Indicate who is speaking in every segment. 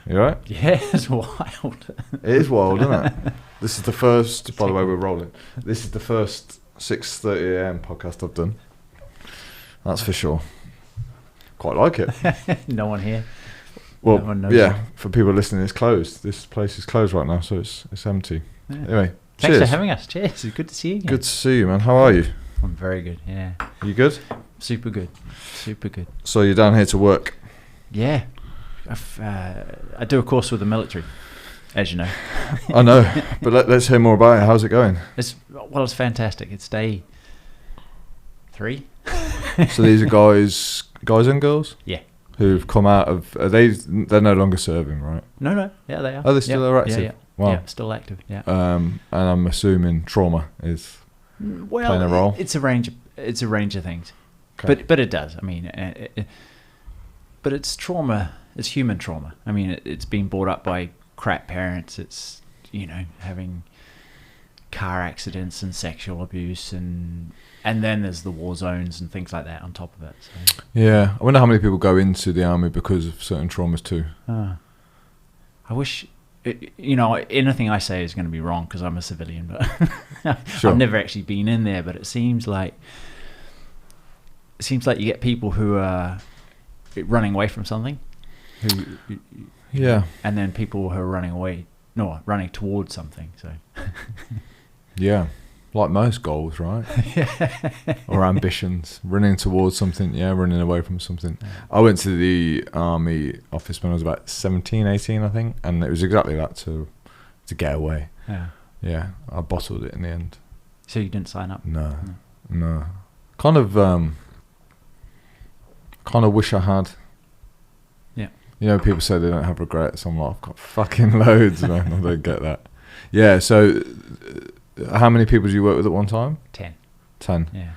Speaker 1: You all right?
Speaker 2: Yeah, it's wild.
Speaker 1: It is wild, isn't it? This is the first, by the way, we're rolling. This is the first 6:30 a.m. podcast I've done. That's for sure. Quite like it.
Speaker 2: No one here.
Speaker 1: Well,
Speaker 2: no one knows
Speaker 1: yeah,
Speaker 2: you.
Speaker 1: for people listening, it's closed. This place is closed right now, so it's empty.
Speaker 2: Yeah.
Speaker 1: Anyway,
Speaker 2: Thanks
Speaker 1: cheers.
Speaker 2: for having us. Cheers. It's good to see you again.
Speaker 1: Good to see you, man. How are you?
Speaker 2: I'm very good. Yeah.
Speaker 1: You good?
Speaker 2: Super good. Super good.
Speaker 1: So you're down here to work?
Speaker 2: Yeah. I do a course with the military, as you know.
Speaker 1: I know, but let's hear more about it. How's it going?
Speaker 2: It's fantastic. It's day 3.
Speaker 1: So these are guys and girls?
Speaker 2: Yeah.
Speaker 1: Who've come out of, they're no longer serving, right?
Speaker 2: No. Yeah, they are.
Speaker 1: Oh, they still are active?
Speaker 2: Yeah.
Speaker 1: Wow.
Speaker 2: Yeah, still active. Yeah.
Speaker 1: And I'm assuming trauma is playing a role?
Speaker 2: It's a range of things.
Speaker 1: Okay.
Speaker 2: But it does. I mean, but it's trauma. It's human trauma. I mean, it's been brought up by crap parents. It's, having car accidents and sexual abuse and then there's the war zones and things like that on top of it. So.
Speaker 1: Yeah. I wonder how many people go into the army because of certain traumas too.
Speaker 2: I wish, anything I say is going to be wrong because I'm a civilian, but
Speaker 1: Sure.
Speaker 2: I've never actually been in there, but it seems like you get people who are running away from something.
Speaker 1: Yeah.
Speaker 2: And then people who are running towards something. So.
Speaker 1: Yeah. Like most goals, right? Or ambitions. Running towards something, running away from something.
Speaker 2: Yeah.
Speaker 1: I went to the army office when I was about 17, 18, I think, and it was exactly that, to get away.
Speaker 2: Yeah.
Speaker 1: Yeah. I bottled it in the end.
Speaker 2: So you didn't sign up?
Speaker 1: No. Kind of wish I had.
Speaker 2: Yeah.
Speaker 1: People say they don't have regrets. I'm like, I've got fucking loads, man. I don't get that. Yeah, so how many people do you work with at one time?
Speaker 2: 10.
Speaker 1: 10.
Speaker 2: Yeah.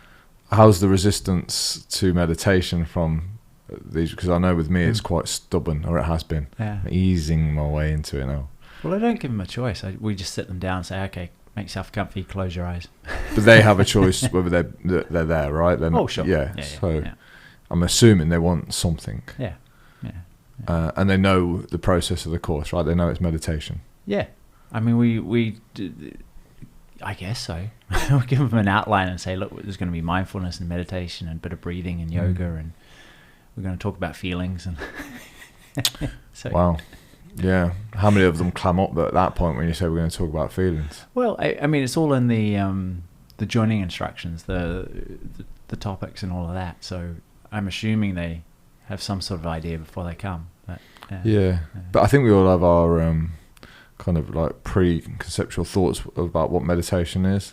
Speaker 1: How's the resistance to meditation from these? Because I know with me it's quite stubborn, or it has been.
Speaker 2: Yeah.
Speaker 1: I'm easing my way into it now.
Speaker 2: Well, I don't give them a choice. We just sit them down and say, okay, make yourself comfy, close your eyes.
Speaker 1: But they have a choice whether they're there, right? They're
Speaker 2: Oh, sure.
Speaker 1: Yeah.
Speaker 2: Yeah.
Speaker 1: So I'm assuming they want something.
Speaker 2: Yeah.
Speaker 1: And they know the process of the course, right? They know it's meditation.
Speaker 2: Yeah. I mean, we I guess so. We'll give them an outline and say, look, there's going to be mindfulness and meditation and a bit of breathing and yoga, and we're going to talk about feelings. And so,
Speaker 1: Wow. Yeah. How many of them clam up at that point when you say we're going to talk about feelings?
Speaker 2: Well, I mean, it's all in the joining instructions, the topics and all of that. So I'm assuming they have some sort of idea before they come. But,
Speaker 1: Yeah. But I think we all have our kind of like preconceptual thoughts about what meditation is.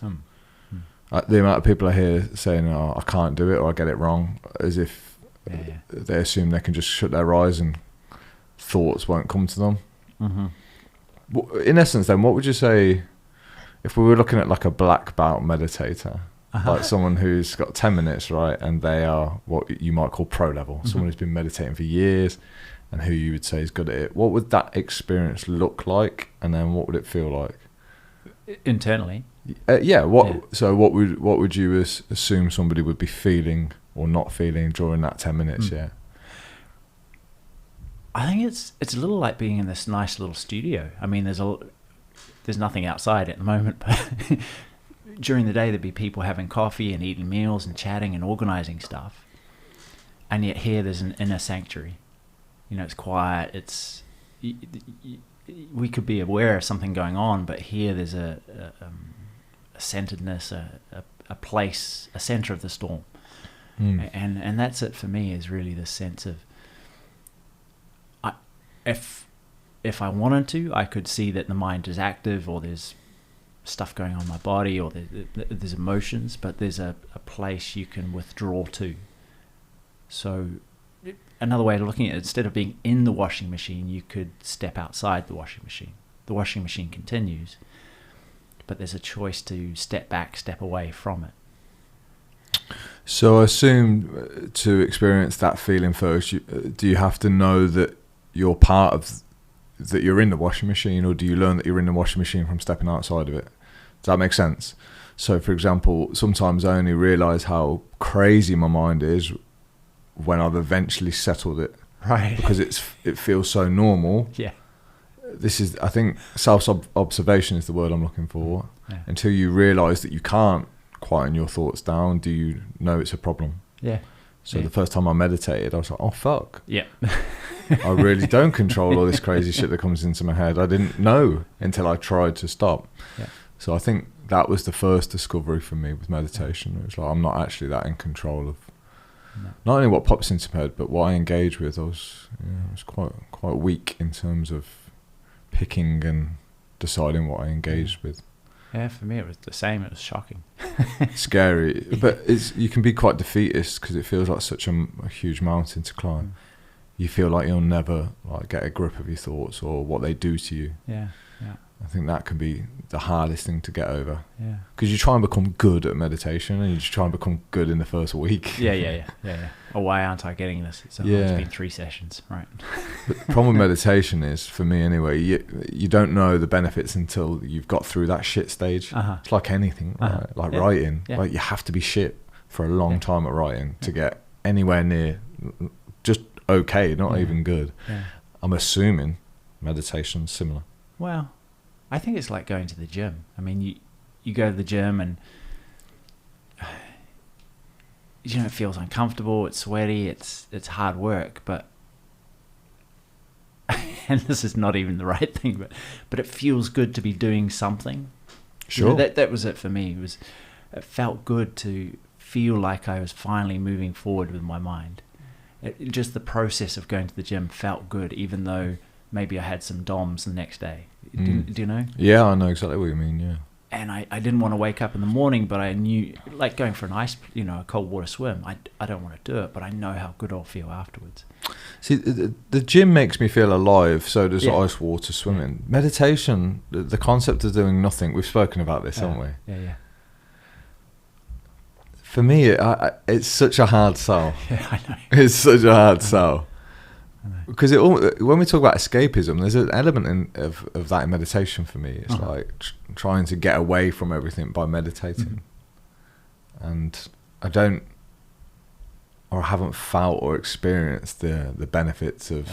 Speaker 1: The amount of people I hear saying, "Oh, I can't do it," or "I get it wrong," as if they assume they can just shut their eyes and thoughts won't come to them. Mm-hmm. In essence, then, what would you say if we were looking at like a black belt meditator, like someone who's got 10 minutes, right, and they are what you might call pro level, someone who's been meditating for years, and who you would say is good at it? What would that experience look like, and then what would it feel like
Speaker 2: internally?
Speaker 1: So what would you assume somebody would be feeling or not feeling during that 10 minutes?
Speaker 2: I think it's a little like being in this nice little studio. I mean, there's nothing outside at the moment, but during the day there'd be people having coffee and eating meals and chatting and organizing stuff, and yet here there's an inner sanctuary. It's quiet. We could be aware of something going on, but here there's a centeredness, a place, a center of the storm. And that's it for me, is really the sense of, if I wanted to, I could see that the mind is active, or there's stuff going on in my body, or there's emotions, but there's a place you can withdraw to. So another way of looking at it, instead of being in the washing machine, you could step outside the washing machine. The washing machine continues, but there's a choice to step back, step away from it.
Speaker 1: So I assume to experience that feeling first, do you have to know that you're part of, that you're in the washing machine, or do you learn that you're in the washing machine from stepping outside of it? Does that make sense? So for example, sometimes I only realise how crazy my mind is when I've eventually settled it.
Speaker 2: Right.
Speaker 1: Because it feels so normal.
Speaker 2: Yeah.
Speaker 1: I think self-observation is the word I'm looking for.
Speaker 2: Yeah.
Speaker 1: Until you realise that you can't quieten your thoughts down, do you know it's a problem?
Speaker 2: Yeah.
Speaker 1: So the first time I meditated, I was like, oh, fuck.
Speaker 2: Yeah.
Speaker 1: I really don't control all this crazy shit that comes into my head. I didn't know until I tried to stop.
Speaker 2: Yeah.
Speaker 1: So I think that was the first discovery for me with meditation. It was like, I'm not actually that in control of not only what pops into my head, but what I engage with. I was quite weak in terms of picking and deciding what I engaged with.
Speaker 2: Yeah, for me it was the same. It was shocking.
Speaker 1: Scary, but you can be quite defeatist because it feels like such a huge mountain to climb. You feel like you'll never get a grip of your thoughts or what they do to you.
Speaker 2: Yeah.
Speaker 1: I think that can be the hardest thing to get over.
Speaker 2: Yeah.
Speaker 1: Because you try and become good at meditation, and you just try and become good in the first week.
Speaker 2: Yeah. Oh, why aren't I getting this? It's been 3 sessions, right?
Speaker 1: But the problem with meditation is, for me anyway, you don't know the benefits until you've got through that shit stage. It's like anything, right? Like writing.
Speaker 2: Yeah.
Speaker 1: Like you have to be shit for a long time at writing to get anywhere near just okay, not even good.
Speaker 2: Yeah.
Speaker 1: I'm assuming meditation's similar.
Speaker 2: Well, I think it's like going to the gym. I mean, you go to the gym and it feels uncomfortable, it's sweaty, it's hard work, but and this is not even the right thing, but it feels good to be doing something.
Speaker 1: Sure.
Speaker 2: That was it for me. It felt good to feel like I was finally moving forward with my mind. Just the process of going to the gym felt good, even though maybe I had some DOMs the next day. Do you know?
Speaker 1: Yeah, I know exactly what you mean, yeah.
Speaker 2: And I didn't want to wake up in the morning, but I knew, like going for a cold water swim, I don't want to do it, but I know how good I'll feel afterwards.
Speaker 1: See, the gym makes me feel alive, so does ice water swimming. Meditation, the concept of doing nothing, we've spoken about this, haven't we?
Speaker 2: Yeah.
Speaker 1: For me, it's such a hard sell.
Speaker 2: Yeah, I know.
Speaker 1: It's such a hard sell. Because when we talk about escapism, there's an element of that in meditation for me. It's like trying to get away from everything by meditating. And I haven't felt or experienced the benefits of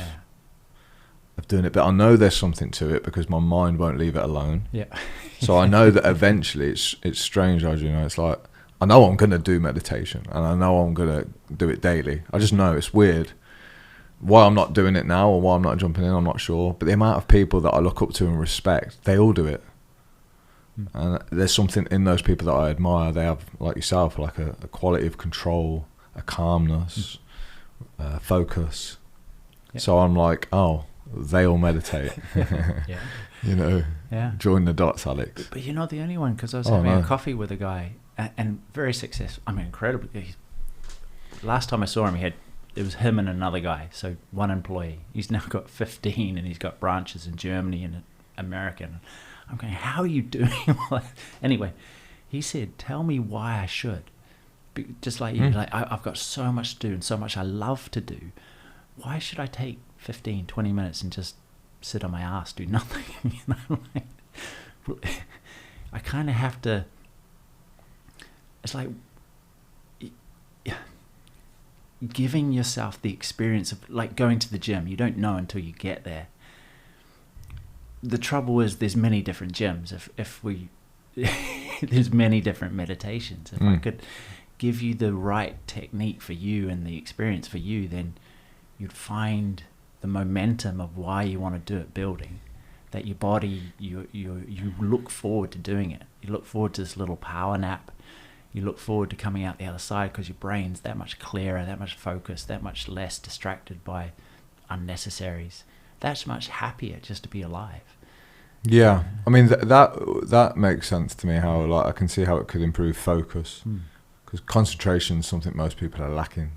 Speaker 1: doing it. But I know there's something to it because my mind won't leave it alone.
Speaker 2: Yeah.
Speaker 1: So I know that eventually it's strange, Arjuna. It's like, I know I'm going to do meditation and I know I'm going to do it daily. I just know it's weird. Why I'm not doing it now or why I'm not jumping in, I'm not sure. But the amount of people that I look up to and respect, they all do it. And there's something in those people that I admire. They have, like yourself, like a quality of control, a calmness, focus. Yeah. So I'm like, oh, they all meditate. Join the dots, Alex.
Speaker 2: But you're not the only one, because I was having a coffee with a guy and very successful. I mean, incredibly. Last time I saw him, it was him and another guy, so one employee. He's now got 15 and he's got branches in Germany and America. And I'm going, how are you doing all that? Anyway, he said, tell me why I should. Just like you, like I've got so much to do and so much I love to do. Why should I take 15, 20 minutes and just sit on my ass, do nothing? I kind of have to, it's like giving yourself the experience of like going to the gym. You don't know until you get there. The trouble is there's many different gyms. If we there's many different meditations. If I could give you the right technique for you and the experience for you, then you'd find the momentum of why you want to do it building. That your body, you look forward to doing it. You look forward to this little power nap. You look forward to coming out the other side because your brain's that much clearer, that much focused, that much less distracted by unnecessaries. That's much happier just to be alive.
Speaker 1: Yeah, I mean that makes sense to me. How I can see how it could improve focus, because concentration is something most people are lacking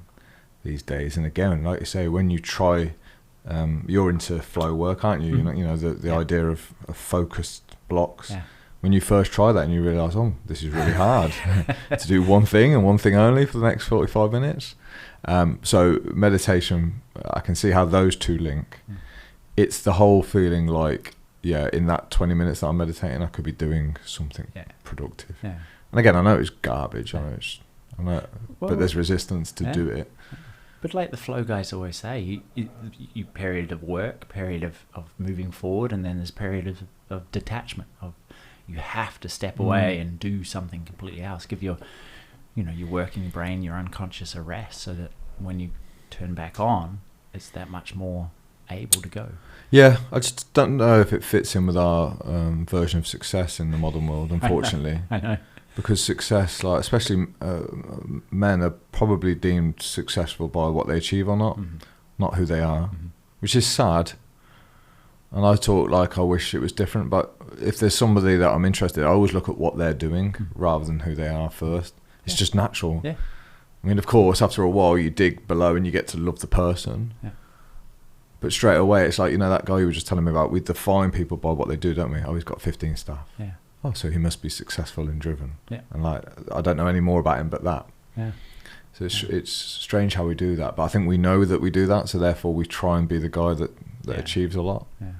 Speaker 1: these days. And again, like you say, when you try, you're into flow work, aren't you? You know the idea of focused blocks. Yeah. When you first try that and you realise, oh, this is really hard to do one thing and one thing only for the next 45 minutes. So meditation, I can see how those two link. It's the whole feeling like, in that 20 minutes that I'm meditating, I could be doing something productive. Yeah. And again, I know it's garbage. I know, but there's resistance to do it.
Speaker 2: But like the flow guys always say, you period of work, period of moving forward, and then there's period of detachment. Of you have to step away and do something completely else. Give your working brain, your unconscious a rest, so that when you turn back on, it's that much more able to go.
Speaker 1: Yeah, I just don't know if it fits in with our version of success in the modern world, unfortunately.
Speaker 2: I know.
Speaker 1: Because success, like especially men, are probably deemed successful by what they achieve or not, not who they are, which is sad. And I talk like I wish it was different, but if there's somebody that I'm interested in, I always look at what they're doing rather than who they are first. It's just natural.
Speaker 2: Yeah.
Speaker 1: I mean, of course, after a while, you dig below and you get to love the person.
Speaker 2: Yeah.
Speaker 1: But straight away, it's like, that guy you were just telling me about, we define people by what they do, don't we? Oh, he's got 15 staff.
Speaker 2: Yeah.
Speaker 1: Oh, so he must be successful and driven.
Speaker 2: Yeah.
Speaker 1: And like, I don't know any more about him but that.
Speaker 2: Yeah.
Speaker 1: So it's strange how we do that. But I think we know that we do that, so therefore we try and be the guy that achieves a lot.
Speaker 2: Yeah.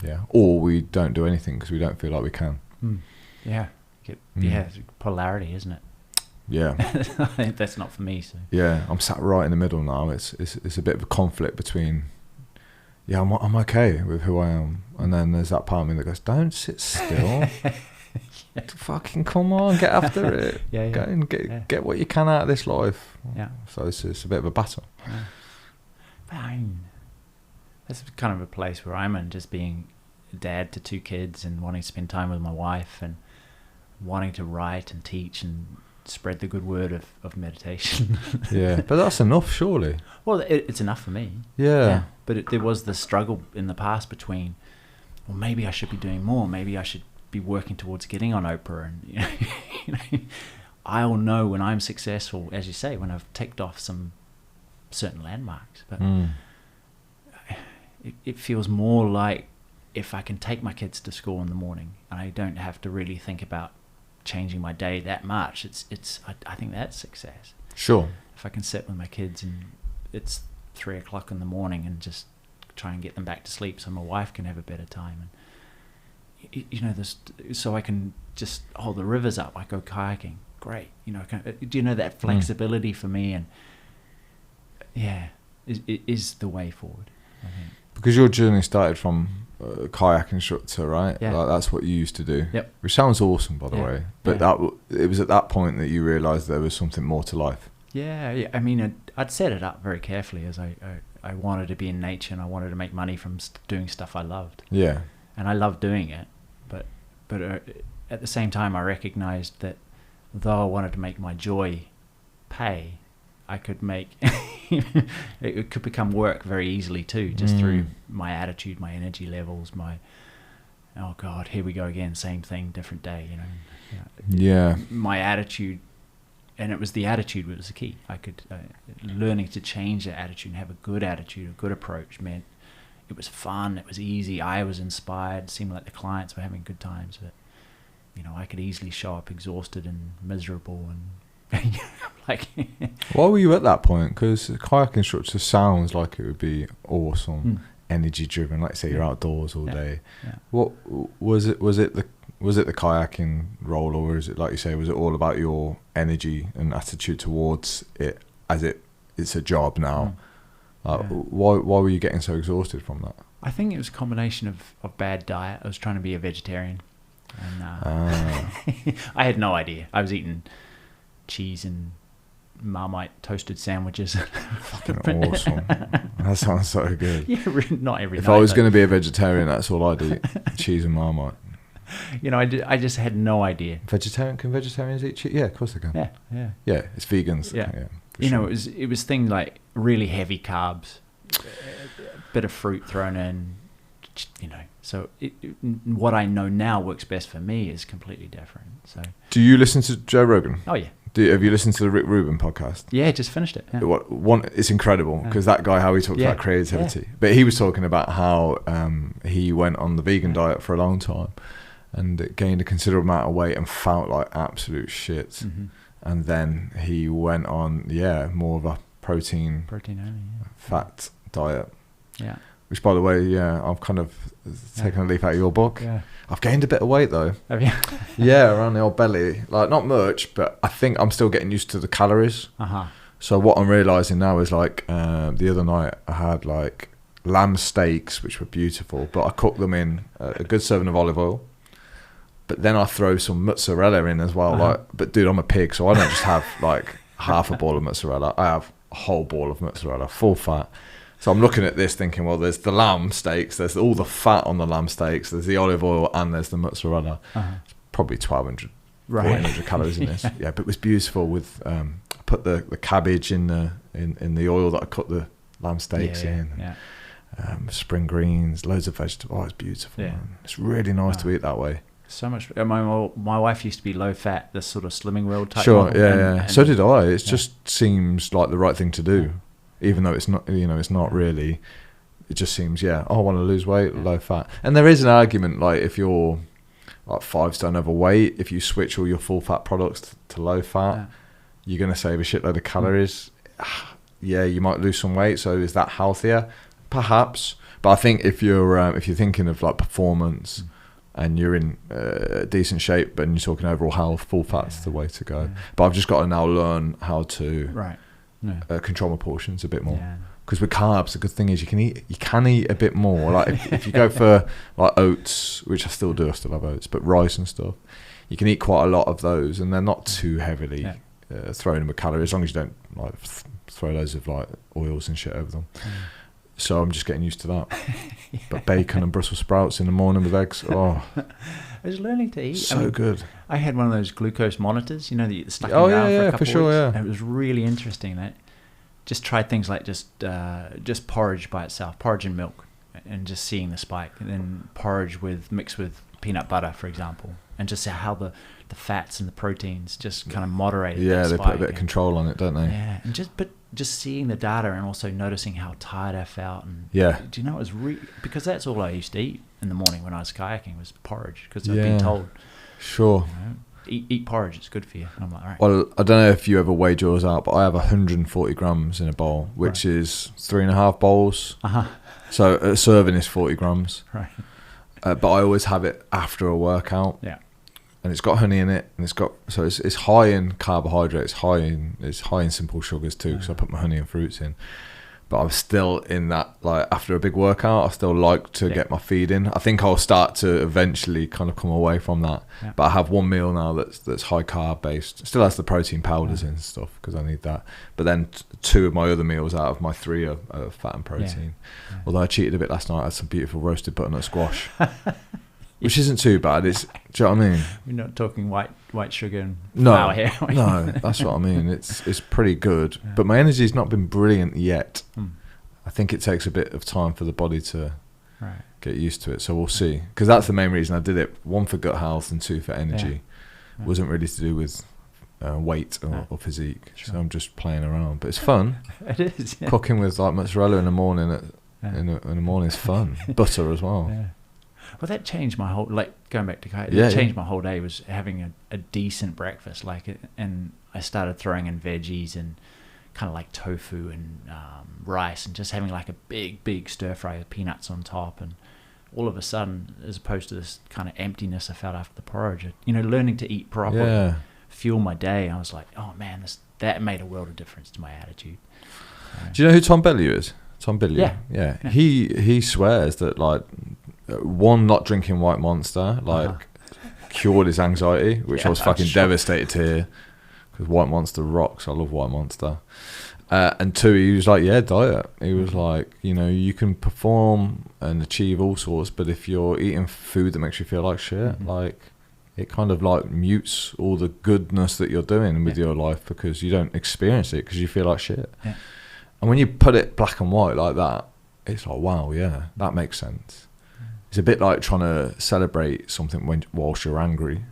Speaker 1: Yeah. Or we don't do anything because we don't feel like we can.
Speaker 2: Yeah. Yeah, polarity, isn't it?
Speaker 1: Yeah.
Speaker 2: I think that's not for me. So.
Speaker 1: Yeah, I'm sat right in the middle now. It's a bit of a conflict between, I'm okay with who I am, and then there's that part of me that goes, don't sit still. Fucking come on, get after it. Go and get what you can out of this life.
Speaker 2: Yeah.
Speaker 1: So it's a bit of a battle.
Speaker 2: Yeah. Fine. That's kind of a place where I'm in, just being a dad to 2 kids and wanting to spend time with my wife and wanting to write and teach and spread the good word of meditation.
Speaker 1: Yeah, but that's enough, surely.
Speaker 2: Well, it's enough for me.
Speaker 1: Yeah.
Speaker 2: But there was the struggle in the past between, well, maybe I should be doing more. Maybe I should be working towards getting on Oprah. And I'll know when I'm successful, as you say, when I've ticked off some certain landmarks. But it feels more like if I can take my kids to school in the morning and I don't have to really think about changing my day that much, I think that's success.
Speaker 1: Sure.
Speaker 2: If I can sit with my kids and it's 3:00 in the morning and just try and get them back to sleep so my wife can have a better time, and so I can just hold the rivers up, I go kayaking, great, that flexibility for me, and is the way forward, I think.
Speaker 1: Because your journey started from kayak instructor, right?
Speaker 2: Yeah.
Speaker 1: Like that's what you used to do.
Speaker 2: Yep.
Speaker 1: Which sounds awesome, by the way. But it was at that point that you realised there was something more to life. Yeah.
Speaker 2: I mean, I'd set it up very carefully as I wanted to be in nature and I wanted to make money from doing stuff I loved.
Speaker 1: Yeah.
Speaker 2: And I loved doing it, but at the same time, I recognised that though I wanted to make my joy pay, I could make it could become work very easily too, just through my attitude, my energy levels, oh God, here we go again, same thing, different day,
Speaker 1: Yeah.
Speaker 2: My attitude, and it was the attitude that was the key. I could learning to change that attitude and have a good attitude, a good approach meant it was fun, it was easy, I was inspired, it seemed like the clients were having good times, but I could easily show up exhausted and miserable and
Speaker 1: Why were you at that point? Because kayak instructor sounds like it would be awesome, energy driven. Like say you're outdoors all day. Yeah. What was it? Was it the kayaking role, or is it, like you say, was it all about your energy and attitude towards it as it's a job now? Why were you getting so exhausted from that?
Speaker 2: I think it was a combination of bad diet. I was trying to be a vegetarian, and I had no idea. I was eating cheese and Marmite toasted sandwiches.
Speaker 1: Fucking awesome. That sounds so good.
Speaker 2: Yeah, not every night.
Speaker 1: If I was going to be a vegetarian, that's all I'd eat. Cheese and Marmite.
Speaker 2: I just had no idea.
Speaker 1: Can vegetarians eat cheese? Yeah, of course they can.
Speaker 2: Yeah,
Speaker 1: it's vegans.
Speaker 2: Yeah.
Speaker 1: Sure.
Speaker 2: It was things like really heavy carbs, a bit of fruit thrown in, so what I know now works best for me is completely different. So, do
Speaker 1: you listen to Joe Rogan?
Speaker 2: Oh yeah.
Speaker 1: Have you listened to the Rick Rubin podcast?
Speaker 2: Yeah, just finished it. Yeah.
Speaker 1: It's incredible because that guy, how he talks about creativity. But he was talking about how he went on the vegan diet for a long time and gained a considerable amount of weight and felt like absolute shit. Mm-hmm. And then he went on, more of a protein only, fat diet. Yeah. Which, by the way, I've kind of taken a leaf out of your book. Yeah. I've gained a bit of weight, though.
Speaker 2: Have you?
Speaker 1: Yeah, around the old belly. Like, not much, but I think I'm still getting used to the calories.
Speaker 2: Uh-huh.
Speaker 1: So what I'm realising now is like the other night I had like lamb steaks, which were beautiful, but I cooked them in a good serving of olive oil. But then I throw some mozzarella in as well. Like, but dude, I'm a pig, so I don't just have like half a ball of mozzarella. I have a whole ball of mozzarella, full fat. So I'm looking at this thinking, well, there's the lamb steaks, there's all the fat on the lamb steaks, there's the olive oil, and there's the mozzarella. It's probably 1,200, 1,400 calories in this. Yeah, but it was beautiful with, I put the cabbage in the oil that I cut the lamb steaks in. Yeah. Spring greens, loads of vegetables. Oh, it's beautiful. Yeah. Man. It's really nice to eat that way.
Speaker 2: So much. My wife used to be low fat, this sort of Slimming World type.
Speaker 1: Sure, model, and so did I. It just seems like the right thing to do, even though it's not. It's not really. It just seems, I want to lose weight, low fat. And there is an argument, like if you're like 5 stone overweight, if you switch all your full fat products to low fat, you're going to save a shitload of calories. You might lose some weight. So is that healthier? Perhaps. But I think if you're thinking of like performance. And you're in decent shape and you're talking overall health, full fat's the way to go. Yeah. But I've just got to now learn how to control my portions a bit more. Because with carbs, the good thing is you can eat a bit more. Like if you go for like oats, which I still do, I still have oats, but rice and stuff, you can eat quite a lot of those, and they're not too heavily thrown in with calories, as long as you don't like throw loads of like oils and shit over them. So I'm just getting used to that. But bacon and Brussels sprouts in the morning with eggs, I
Speaker 2: was learning to eat.
Speaker 1: So good.
Speaker 2: I had one of those glucose monitors, that you stuck around for a couple of weeks. And it was really interesting. That just tried things like just porridge by itself, porridge and milk, and just seeing the spike. And then porridge mixed with peanut butter, for example, and just how the fats and the proteins just kind of moderated.
Speaker 1: Yeah, they put a bit of control on it, don't they?
Speaker 2: Yeah, and just seeing the data and also noticing how tired I felt. And do you know, it was because that's all I used to eat in the morning when I was kayaking was porridge, because I've been told,
Speaker 1: sure,
Speaker 2: eat porridge, it's good for you. And I'm like, all right.
Speaker 1: Well, I don't know if you ever weighed yours out, but I have 140 grams in a bowl, which is 3.5 bowls. So a serving is 40 grams.
Speaker 2: Right.
Speaker 1: But I always have it after a workout.
Speaker 2: Yeah.
Speaker 1: And it's got honey in it, and it's high in carbohydrates, it's high in simple sugars too, because I put my honey and fruits in. But I'm still in that, like after a big workout, I still like to get my feed in. I think I'll start to eventually kind of come away from that. Yeah. But I have one meal now that's high carb based. Still has the protein powders in and stuff because I need that. But then 2 of my other meals out of my 3 are fat and protein. Yeah. Although I cheated a bit last night, I had some beautiful roasted butternut squash. Which isn't too bad. Do you know what I mean?
Speaker 2: We're not talking white sugar and flour here.
Speaker 1: No, that's what I mean. It's pretty good. Yeah. But my energy's not been brilliant yet. I think it takes a bit of time for the body to get used to it. So we'll see. Because that's the main reason I did it. 1 for gut health and 2 for energy. Yeah. Wasn't really to do with weight or physique. Sure. So I'm just playing around. But it's fun.
Speaker 2: It is. Yeah.
Speaker 1: Cooking with like mozzarella in the morning in the morning is fun. Butter as well.
Speaker 2: Yeah. Well, that changed my whole, like going back to kayak, that changed my whole day, was having a decent breakfast, and I started throwing in veggies and kind of like tofu and rice, and just having like a big stir fry with peanuts on top, and all of a sudden, as opposed to this kind of emptiness I felt after the porridge, learning to eat properly, fuel my day, I was like, oh man, that made a world of difference to my attitude.
Speaker 1: Do you know who Tom Bellew is? Tom Bellew? Yeah. He swears that like, not drinking White Monster cured his anxiety, which I was fucking devastated to hear, because White Monster rocks. I love White Monster. And 2, he was like, diet. He was like, you can perform and achieve all sorts, but if you're eating food that makes you feel like shit, like it kind of like mutes all the goodness that you're doing with your life, because you don't experience it because you feel like shit. Yeah. And when you put it black and white like that, it's like, wow, that makes sense. It's a bit like trying to celebrate something whilst you're angry,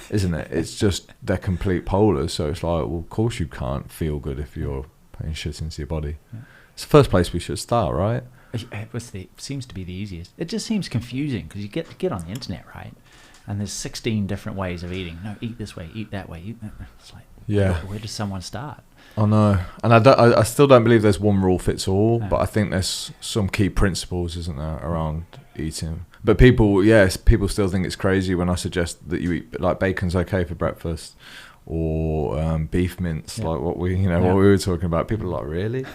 Speaker 1: isn't it? It's just they're complete polars. So it's like, well, of course you can't feel good if you're putting shit into your body. Yeah. It's the first place we should start, right?
Speaker 2: It seems to be the easiest. It just seems confusing because you get on the internet, right? And there's 16 different ways of eating. No, eat this way, eat that way. Eat that. It's like, where does someone start?
Speaker 1: I know, and I still don't believe there's one rule fits all, but I think there's some key principles, isn't there, around eating. But people still think it's crazy when I suggest that you eat, like, bacon's okay for breakfast, or beef mince, like what we were talking about. People are like, really?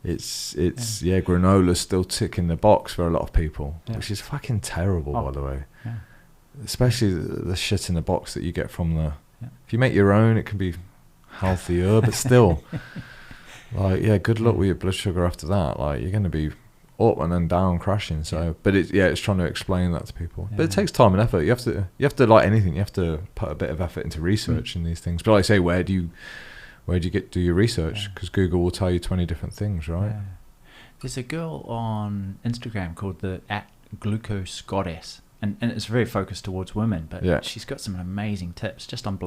Speaker 1: it's granola's still ticking the box for a lot of people, which is fucking terrible, by the way. Especially the shit in the box that you get from the if you make your own, it can be healthier, but still like good luck with your blood sugar after that. Like, you're going to be up and then down crashing. So but it's trying to explain that to people, but it takes time and effort. You have to like anything, you have to put a bit of effort into research in these things. But like I say, where do you do your research? Because Google will tell you 20 different things, right?
Speaker 2: There's a girl on Instagram called the @glucose goddess, and it's very focused towards women, but she's got some amazing tips just on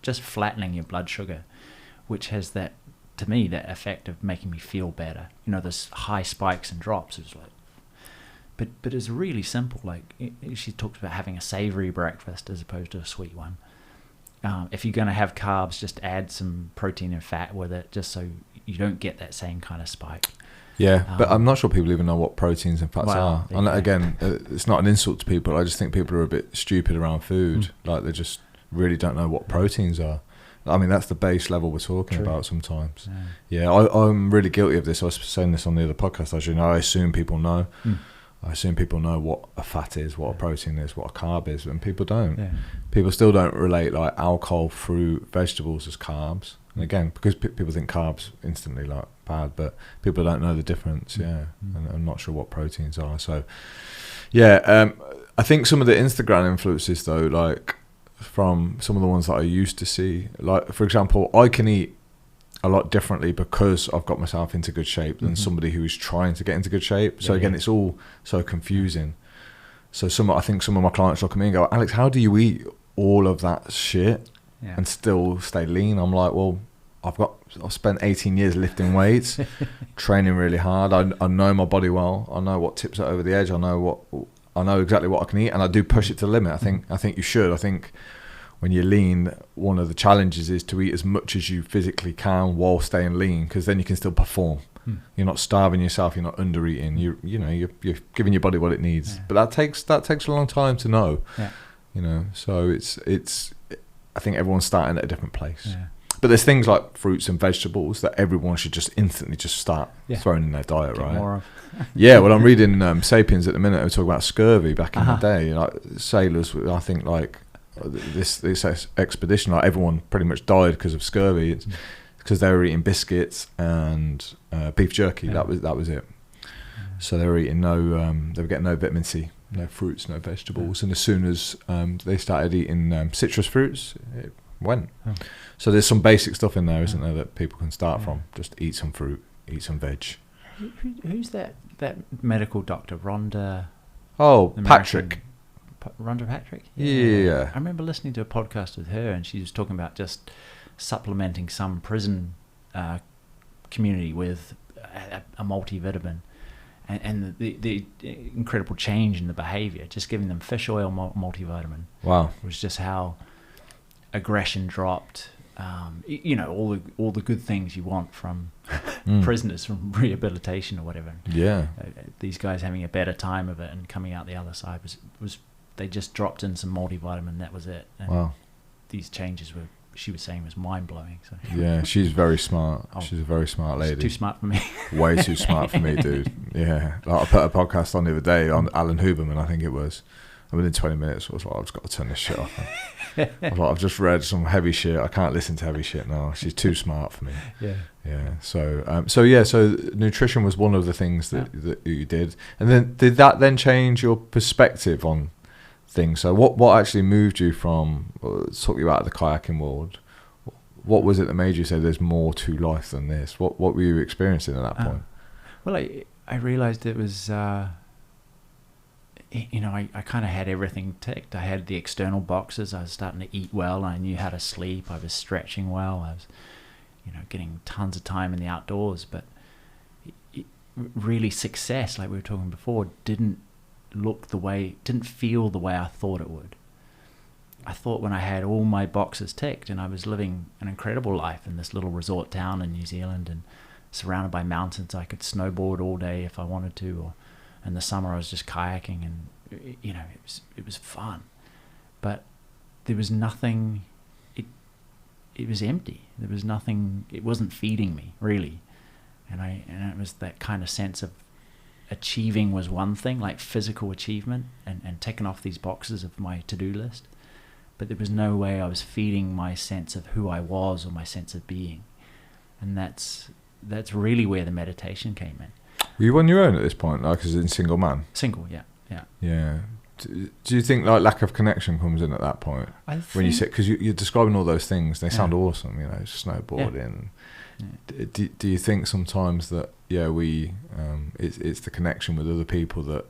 Speaker 2: just flattening your blood sugar, which has that, to me, that effect of making me feel better. There's high spikes and drops. It's like, but it's really simple. Like, she talks about having a savory breakfast as opposed to a sweet one. If you're going to have carbs, just add some protein and fat with it, just so you don't get that same kind of spike.
Speaker 1: But I'm not sure people even know what proteins and fats are. And again, it's not an insult to people. I just think people are a bit stupid around food. Like, they just really don't know what proteins are. I mean, that's the base level we're talking about sometimes. I'm really guilty of this. I was saying this on the other podcast, as you know. I assume people know. I assume people know what a fat is, what a protein is, what a carb is, and people don't. People still don't relate like alcohol, fruit, vegetables as carbs. And again, because people think carbs instantly like bad, but people don't know the difference. And I'm not sure what proteins are. So I think some of the Instagram influences though, like from some of the ones that I used to see, like for example, I can eat a lot differently because I've got myself into good shape than somebody who is trying to get into good shape. So again, it's all so confusing. So I think some of my clients look at me and go, Alex, how do you eat all of that shit and still stay lean? I'm like, well, I've spent 18 years lifting weights, training really hard. I know my body well. I know what tips it over the edge. I know exactly what I can eat, and I do push it to the limit. I think you should. I think when you're lean, one of the challenges is to eat as much as you physically can while staying lean, because then you can still perform. You're not starving yourself. You're not under eating. You're giving your body what it needs. But that takes a long time to know. So it's. I think everyone's starting at a different place. But there's things like fruits and vegetables that everyone should just instantly just start throwing in their diet, right?
Speaker 2: More of.
Speaker 1: Well, I'm reading Sapiens at the minute. We're talking about scurvy back in the day. Like sailors, I think, like this expedition, like everyone pretty much died because of scurvy. It's because they were eating biscuits and beef jerky. That was it. So they were eating they were getting no vitamin C, no fruits, no vegetables. And as soon as they started eating citrus fruits, it went. So there's some basic stuff in there, isn't there, that people can start from. Just eat some fruit, eat some veg.
Speaker 2: Who's that medical doctor, Rhonda?
Speaker 1: Oh, Patrick.
Speaker 2: Rhonda Patrick?
Speaker 1: Yeah.
Speaker 2: I remember listening to a podcast with her, and she was talking about just supplementing some prison community with a multivitamin, and the incredible change in the behavior, just giving them fish oil multivitamin.
Speaker 1: Wow.
Speaker 2: It was just how aggression dropped, all the good things you want from prisoners, from rehabilitation or whatever. These guys having a better time of it and coming out the other side was they just dropped in some multivitamin. That was it. And these changes were, she was saying, was mind-blowing. So
Speaker 1: she's very smart. She's a very smart lady.
Speaker 2: Too smart for me.
Speaker 1: Way too smart for me, dude. Like, I put a podcast on the other day on Alan Huberman, I think it was. And within 20 minutes, I was like, I've just got to turn this shit off. I was like, I've just read some heavy shit. I can't listen to heavy shit now. She's too smart for me. So nutrition was one of the things that you did. And then did that then change your perspective on things? So what actually moved you from, talk you out of the kayaking world? What was it that made you say there's more to life than this? What were you experiencing at that point?
Speaker 2: Well, I realized it was... I kind of had everything ticked. I had the external boxes. I was starting to eat well. I knew how to sleep. I was stretching well. I was, getting tons of time in the outdoors. But really, success, like we were talking before, didn't feel the way I thought it would. I thought when I had all my boxes ticked and I was living an incredible life in this little resort town in New Zealand and surrounded by mountains, I could snowboard all day if I wanted to, or in the summer I was just kayaking, and it was fun. But there was nothing, it was empty. There was nothing. It wasn't feeding me really, and it was that kind of sense of achieving was one thing, like physical achievement and ticking off these boxes of my to-do list, but there was no way I was feeding my sense of who I was or my sense of being, and that's really where the meditation came in.
Speaker 1: Were you on your own at this point, like as in single man?
Speaker 2: Single, yeah.
Speaker 1: Do you think like lack of connection comes in at that point when you say, because you're describing all those things, they sound awesome, you know, snowboarding. Yeah. Do you think sometimes that it's the connection with other people that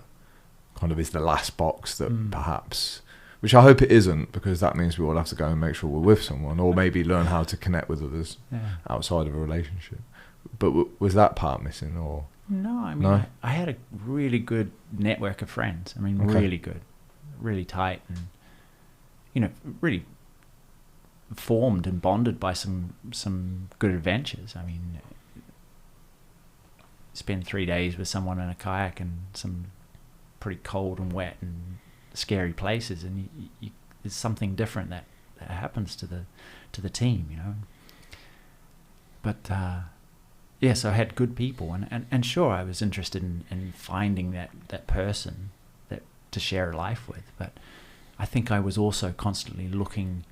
Speaker 1: kind of is the last box that perhaps, which I hope it isn't, because that means we all have to go and make sure we're with someone, or maybe learn how to connect with others outside of a relationship. But was that part missing, or?
Speaker 2: No, I mean, I had a really good network of friends. I mean, really good, really tight, and, you know, really formed and bonded by some good adventures. I mean, spend 3 days with someone in a kayak in some pretty cold and wet and scary places, and you there's something different that happens to the team, you know. But so I had good people, and sure, I was interested in finding that person that to share a life with. But I think I was also constantly looking.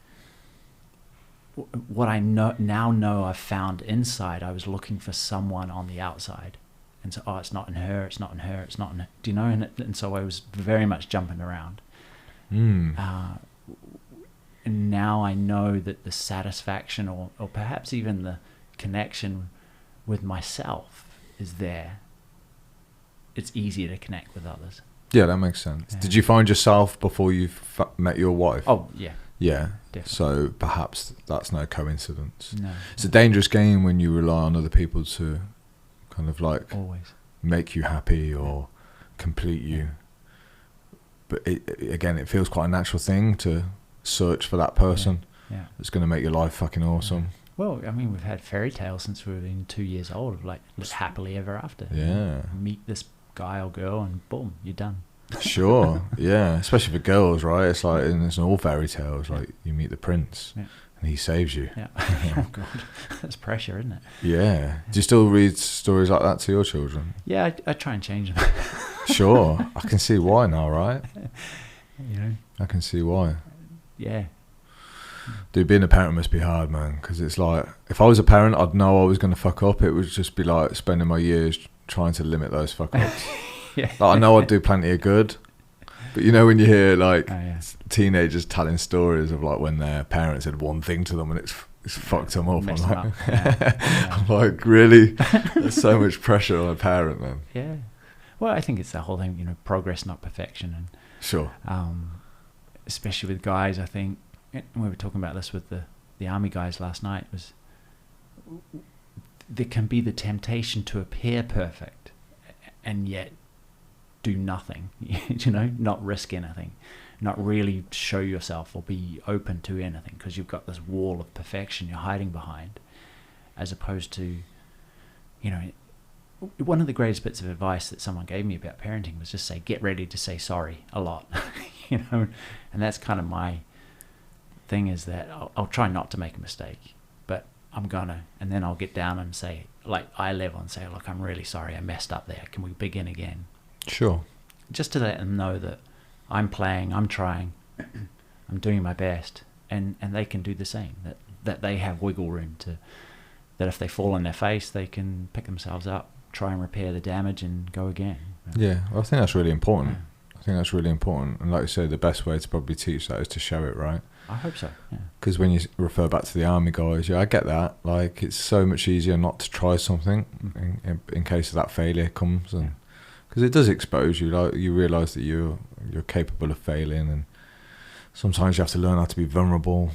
Speaker 2: What I now know I've found inside, I was looking for someone on the outside, and so it's not in her, it's not in her, it's not in her. Do you know? And so I was very much jumping around. And now I know that the satisfaction, or perhaps even the connection with myself is there. It's easier to connect with others.
Speaker 1: Yeah, that makes sense. Did you find yourself before you met your wife?
Speaker 2: Oh, yeah.
Speaker 1: Yeah,
Speaker 2: definitely.
Speaker 1: So perhaps that's no coincidence.
Speaker 2: No.
Speaker 1: It's a dangerous game when you rely on other people to kind of like
Speaker 2: always
Speaker 1: make you happy or complete you. But it feels quite a natural thing to search for that person that's going to make your life fucking awesome.
Speaker 2: Well, I mean, we've had fairy tales since we were 2 years old, of like happily ever after.
Speaker 1: Yeah.
Speaker 2: Meet this guy or girl and boom, you're done.
Speaker 1: Sure, yeah. Especially for girls, right? It's like, and it's in all fairy tales, like you meet the prince and he saves you.
Speaker 2: Yeah. Oh, God. That's pressure, isn't it?
Speaker 1: Yeah. Do you still read stories like that to your children?
Speaker 2: Yeah, I try and change them.
Speaker 1: Sure. I can see why now, right?
Speaker 2: You know?
Speaker 1: I can see why.
Speaker 2: Yeah.
Speaker 1: Dude, being a parent must be hard, man, because it's like, if I was a parent, I'd know I was going to fuck up. It would just be like spending my years trying to limit those fuck ups. Like, I know I'd do plenty of good, but you know when you hear like teenagers telling stories of like when their parents said one thing to them and it's fucked them up. I'm like, really? There's so much pressure on a parent, man.
Speaker 2: Yeah. Well, I think it's the whole thing, you know, progress, not perfection. And
Speaker 1: sure.
Speaker 2: Especially with guys, I think, and we were talking about this with the army guys last night, was there can be the temptation to appear perfect and yet do nothing, you know, not risk anything, not really show yourself or be open to anything, because you've got this wall of perfection you're hiding behind, as opposed to, you know, one of the greatest bits of advice that someone gave me about parenting was just say, get ready to say sorry a lot, you know, and that's kind of my thing, is that I'll try not to make a mistake, but I'm gonna, and then I'll get down and say, like eye level, and say, look, I'm really sorry, I messed up there, can we begin again?
Speaker 1: Sure.
Speaker 2: Just to let them know that I'm playing, I'm trying, I'm doing my best, and they can do the same, that they have wiggle room to, that if they fall on their face, they can pick themselves up, try and repair the damage and go again.
Speaker 1: Yeah, well, I think that's really important. I think that's really important, and like you say, the best way to probably teach that is to show it, right?
Speaker 2: I hope so, yeah.
Speaker 1: Because when you refer back to the army guys, yeah, I get that. Like, it's so much easier not to try something in case of that failure comes, and because it does expose you. Like, you realise that you're capable of failing, and sometimes you have to learn how to be vulnerable.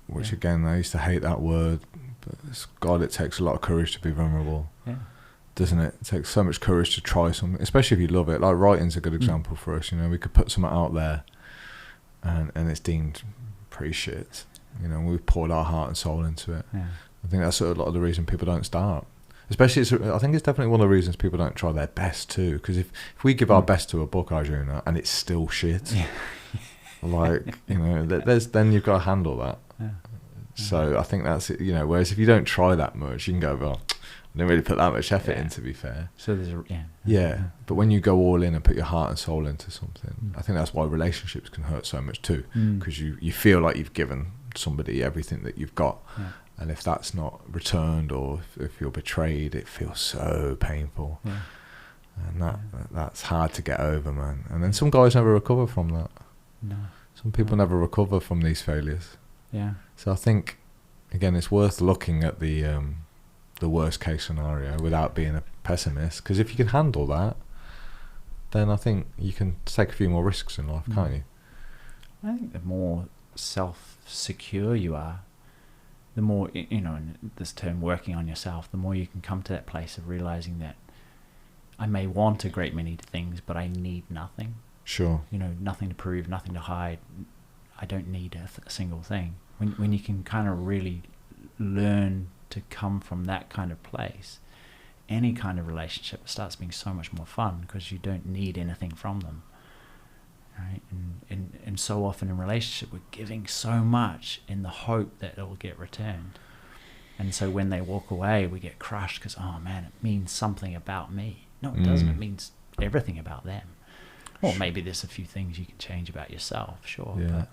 Speaker 1: Which again, I used to hate that word, but God, it takes a lot of courage to be vulnerable. Yeah. Doesn't it? It takes so much courage to try something, especially if you love it. Like, writing's a good example for us. You know, we could put something out there, and it's deemed pretty shit. You know, we've poured our heart and soul into it. Yeah. I think that's a lot of the reason people don't start. Especially, I think it's definitely one of the reasons people don't try their best too. Because if we give our best to a book, Arjuna, and it's still shit, like, you know, then you've got to handle that. Yeah. So I think that's it, you know, whereas if you don't try that much, you can go, well, I didn't really put that much effort in, to be fair.
Speaker 2: So there's
Speaker 1: but when you go all in and put your heart and soul into something, I think that's why relationships can hurt so much too, because you feel like you've given somebody everything that you've got, and if that's not returned, or if you're betrayed, it feels so painful, and that's hard to get over, man. And then some guys never recover from that. Some people never recover from these failures. So I think, again, it's worth looking at the worst case scenario without being a pessimist, because if you can handle that, then I think you can take a few more risks in life, can't you?
Speaker 2: I think the more self-secure you are, the more, you know, in this term, working on yourself, the more you can come to that place of realizing that I may want a great many things, but I need nothing.
Speaker 1: Sure.
Speaker 2: You know, nothing to prove, nothing to hide. I don't need a single thing. When you can kind of really learn to come from that kind of place, any kind of relationship starts being so much more fun, because you don't need anything from them, right? And so often in relationship, we're giving so much in the hope that it will get returned, and so when they walk away, we get crushed because, oh man, it means something about me. No, it doesn't. It means everything about them. Or maybe there's a few things you can change about yourself, sure.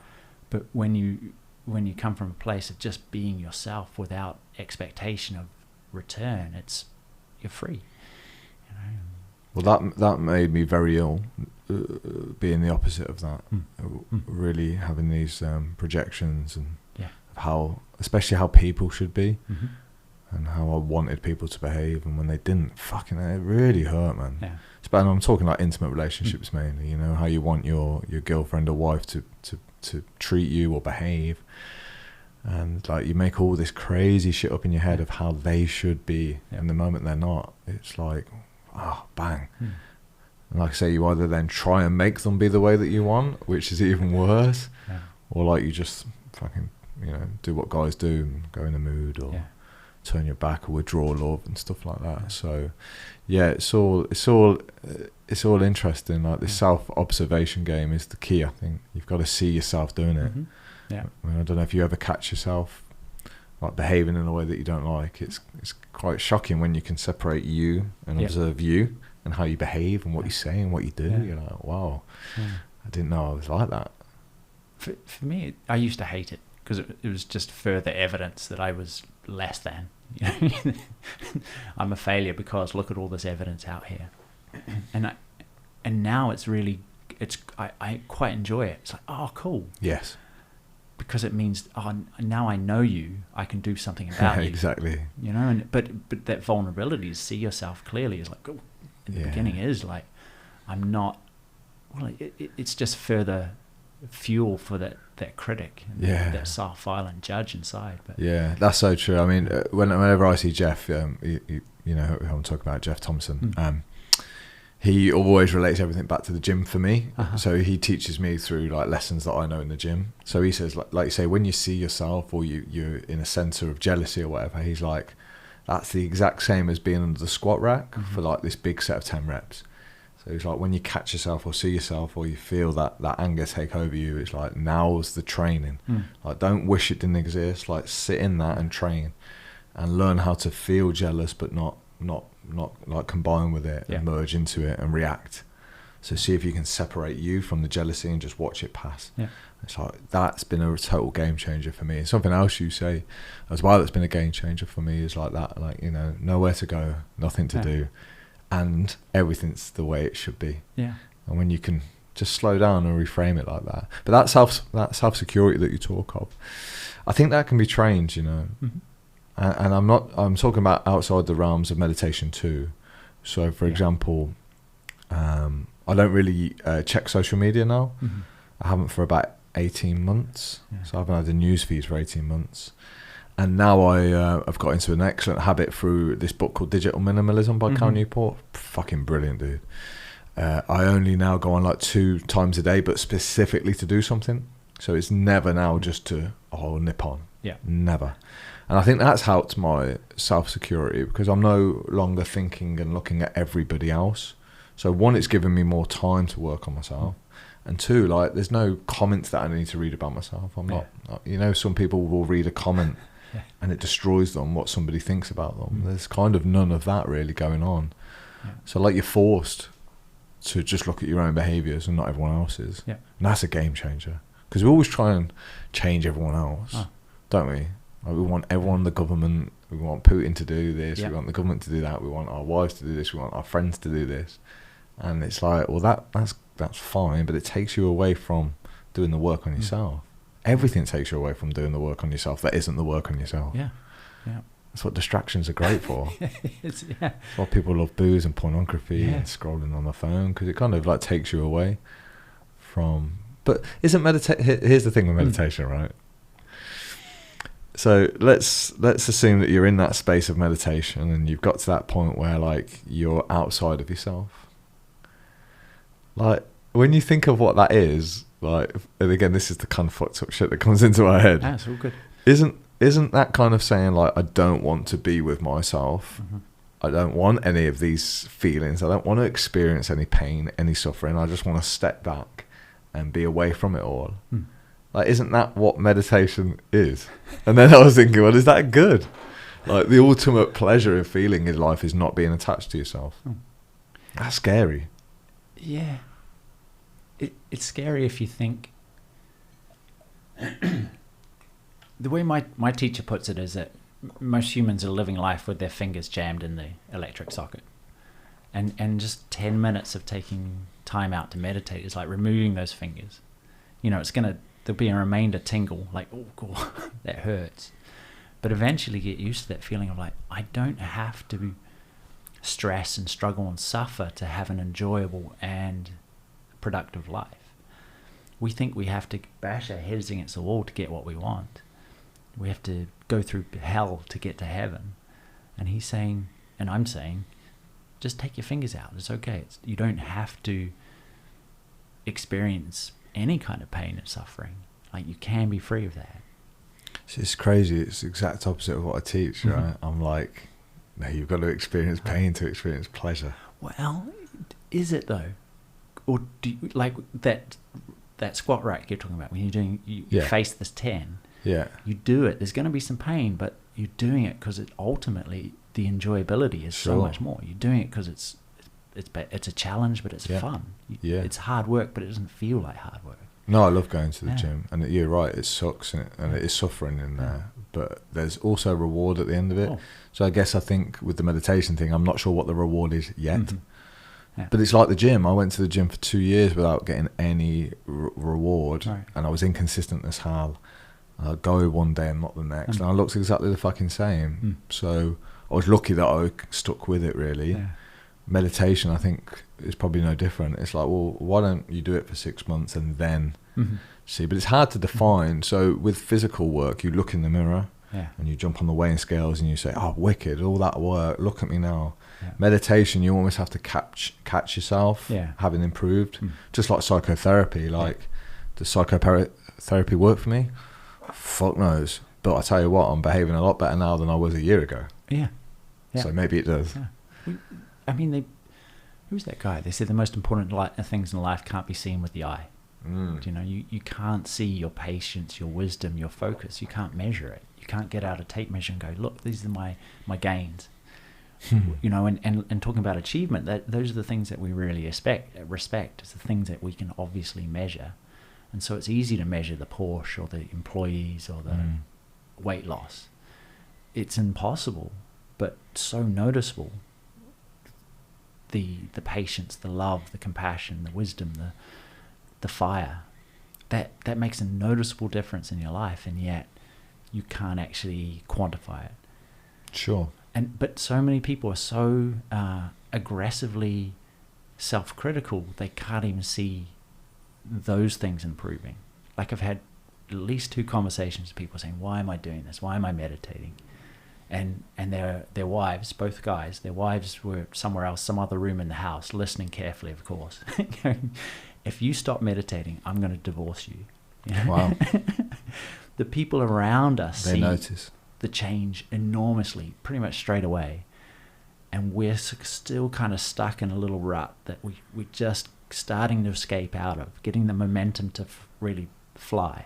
Speaker 2: But when you come from a place of just being yourself without expectation of return, you're free. You know?
Speaker 1: Well, that made me very ill, being the opposite of that. Really having these projections and especially how people should be, and how I wanted people to behave, and when they didn't, fucking, it really hurt, man. But I'm talking like intimate relationships mainly. You know, how you want your girlfriend or wife to treat you or behave, and like you make all this crazy shit up in your head of how they should be, and the moment they're not, it's like, bang. And like I say, you either then try and make them be the way that you want, which is even worse, or like you just fucking, you know, do what guys do and go in the mood, or turn your back, or withdraw love and stuff like that. So it's all interesting. Like this self-observation game is the key. I think you've got to see yourself doing it. I mean, I don't know if you ever catch yourself like behaving in a way that you don't like. It's quite shocking when you can separate you and observe you and how you behave and what you say and what you do. You're like, wow, I didn't know I was like that.
Speaker 2: For me, I used to hate it, because it was just further evidence that I was less than. You know? I'm a failure because look at all this evidence out here, and now I quite enjoy it. It's like, oh, cool.
Speaker 1: Yes.
Speaker 2: Because it means, now I know you, I can do something about you.
Speaker 1: Exactly.
Speaker 2: You know, but that vulnerability to see yourself clearly is like, in the beginning is like, I'm not. Well, it's just further fuel for that critic, and that self-violent judge inside. But
Speaker 1: that's so true. I mean, whenever I see Jeff, you know who I'm talking about, Jeff Thompson. He always relates everything back to the gym for me. So he teaches me through like lessons that I know in the gym. So he says, like you say, when you see yourself or you're in a center of jealousy or whatever, he's like, that's the exact same as being under the squat rack for like this big set of 10 reps. So it's like when you catch yourself or see yourself or you feel that anger take over you, it's like, now's the training. Like, don't wish it didn't exist. Like, sit in that and train and learn how to feel jealous, but not like combine with it and merge into it and react. So see if you can separate you from the jealousy and just watch it pass. It's like, that's been a total game changer for me. And something else you say as well that's been a game changer for me is like that, like, you know, nowhere to go, nothing to do, and everything's the way it should be. And when you can just slow down and reframe it like that. But that self security that you talk of, I think that can be trained, you know. And I'm talking about outside the realms of meditation too. So for example, I don't really check social media now. I haven't for about 18 months. So I haven't had a news feed for 18 months. And now I've got into an excellent habit through this book called Digital Minimalism by Cal Newport. Fucking brilliant, dude. I only now go on like 2 times a day, but specifically to do something. So it's never now just to nip on. Never. And I think that's helped my self-security, because I'm no longer thinking and looking at everybody else. So one, it's given me more time to work on myself. And two, like, there's no comments that I need to read about myself. I'm not, you know, some people will read a comment and it destroys them, what somebody thinks about them. There's kind of none of that really going on. So like, you're forced to just look at your own behaviours and not everyone else's. And that's a game changer. Because we always try and change everyone else, don't we? Like, we want everyone, the government, we want Putin to do this, we want the government to do that, we want our wives to do this, we want our friends to do this. And it's like, well, that's fine, but it takes you away from doing the work on yourself. Everything takes you away from doing the work on yourself that isn't the work on yourself. That's what distractions are great for. That's why people love booze and pornography and scrolling on the phone, because it kind of like takes you away from... But isn't here's the thing with meditation, right? So let's assume that you're in that space of meditation and you've got to that point where like you're outside of yourself. Like, when you think of what that is, like, and again, this is the kind of fucked up shit that comes into my head.
Speaker 2: That's all good.
Speaker 1: Isn't that kind of saying like, I don't want to be with myself. I don't want any of these feelings. I don't want to experience any pain, any suffering. I just want to step back and be away from it all. Like, isn't that what meditation is? And then I was thinking, well, is that good? Like, the ultimate pleasure of feeling in life is not being attached to yourself. That's scary.
Speaker 2: Yeah. It's scary if you think... The way my teacher puts it is that most humans are living life with their fingers jammed in the electric socket. And just 10 minutes of taking time out to meditate is like removing those fingers. You know, there'll be a remainder tingle, like, oh, God, that hurts. But eventually get used to that feeling of like, I don't have to stress and struggle and suffer to have an enjoyable and productive life. We think we have to bash our heads against the wall to get what we want. We have to go through hell to get to heaven. And he's saying, and I'm saying, just take your fingers out. It's okay. You don't have to experience any kind of pain and suffering. Like, you can be free of that.
Speaker 1: It's crazy. It's the exact opposite of what I teach, right? I'm like, no, you've got to experience pain to experience pleasure.
Speaker 2: Well, is it though? Or do you, like that squat rack you're talking about, when you face this 10, you do it. There's going to be some pain, but you're doing it because ultimately the enjoyability is so much more. You're doing it because it's a challenge, but it's fun. It's hard work, but it doesn't feel like hard work.
Speaker 1: No, I love going to the gym, and you're right, it sucks and it is suffering in there, but there's also a reward at the end of it. So I think with the meditation thing, I'm not sure what the reward is yet. But it's like the gym. I went to the gym for 2 years without getting any reward, and I was inconsistent as hell. I'd go one day and not the next, and I looked exactly the fucking same. So I was lucky that I stuck with it, really. Meditation, I think, is probably no different. It's like, well, why don't you do it for 6 months and then see? But it's hard to define. So with physical work, you look in the mirror and you jump on the weighing scales and you say, oh, wicked, all that work, look at me now. Meditation, you almost have to catch yourself having improved. Just like psychotherapy. Like, does psychotherapy work for me? Fuck knows. But I tell you what, I'm behaving a lot better now than I was a year ago. So maybe it does.
Speaker 2: I mean, who's that guy? They said the most important things in life can't be seen with the eye. You know, you can't see your patience, your wisdom, your focus. You can't measure it. You can't get out a tape measure and go, look, these are my gains. You know, and talking about achievement, those are the things that we really respect. It's the things that we can obviously measure. And so it's easy to measure the Porsche or the employees or the weight loss. It's impossible, but so noticeable. The patience, the love, the compassion, the wisdom, the fire, that makes a noticeable difference in your life, and yet you can't actually quantify it.
Speaker 1: Sure.
Speaker 2: But so many people are so aggressively self-critical, they can't even see those things improving. Like, I've had at least 2 conversations with people saying, why am I doing this? Why am I meditating? And their wives, both guys, their wives were somewhere else, some other room in the house, listening carefully, of course. If you stop meditating, I'm going to divorce you.
Speaker 1: Wow.
Speaker 2: The people around us
Speaker 1: they
Speaker 2: see
Speaker 1: notice
Speaker 2: the change enormously, pretty much straight away. and we're still kind of stuck in a little rut that we're just starting to escape out of, getting the momentum to really fly.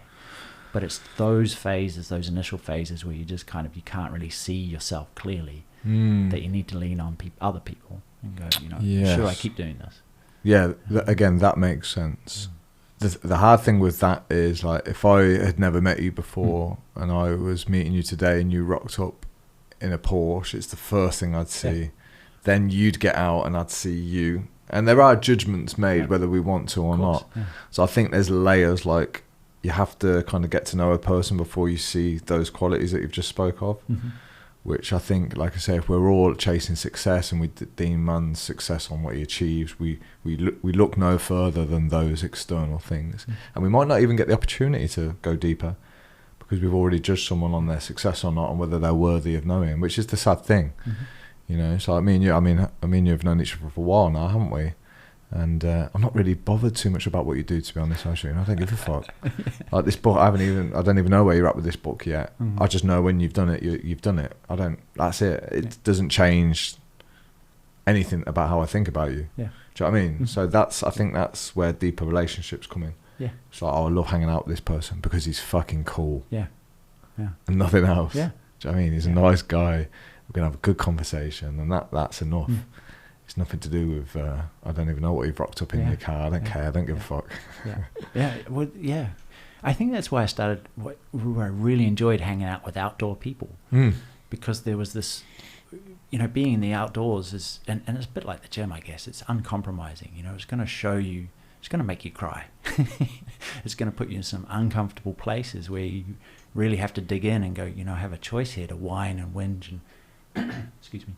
Speaker 2: But it's those phases, those initial phases where you just kind of, you can't really see yourself clearly, that you need to lean on other people and go, should I keep doing this?
Speaker 1: Yeah, again, that makes sense. The hard thing with that is, like, if I had never met you before and I was meeting you today and you rocked up in a Porsche, it's the first thing I'd see. Yeah. Then you'd get out and I'd see you. And there are judgments made whether we want to or not. Yeah. So I think there's layers, like you have to kind of get to know a person before you see those qualities that you've just spoke of, which I think, like I say, if we're all chasing success and we deem man's success on what he achieves, we look no further than those external things. And we might not even get the opportunity to go deeper because we've already judged someone on their success or not and whether they're worthy of knowing, which is the sad thing. So I mean you have known each other for a while now, haven't we? And I'm not really bothered too much about what you do, to be honest, actually. I don't give a fuck. Like this book, I don't even know where you're at with this book yet. I just know when you've done it, you've done it. That's it. It doesn't change anything about how I think about you. Yeah. Do you know what I mean? So I think that's where deeper relationships come in. Yeah. It's like, I love hanging out with this person because he's fucking cool. Yeah. Yeah. And nothing else. Yeah. Do you know what I mean? He's a nice guy. We're going to have a good conversation, and that's enough. It's nothing to do with, I don't even know what you've rocked up in your car. I don't care. I don't give a fuck.
Speaker 2: Well, I think that's why I really enjoyed hanging out with outdoor people, because there was this, being in the outdoors is, and it's a bit like the gym, I guess. It's uncompromising. It's going to show you, it's going to make you cry. It's going to put you in some uncomfortable places where you really have to dig in and go, I have a choice here to whine and whinge and excuse me,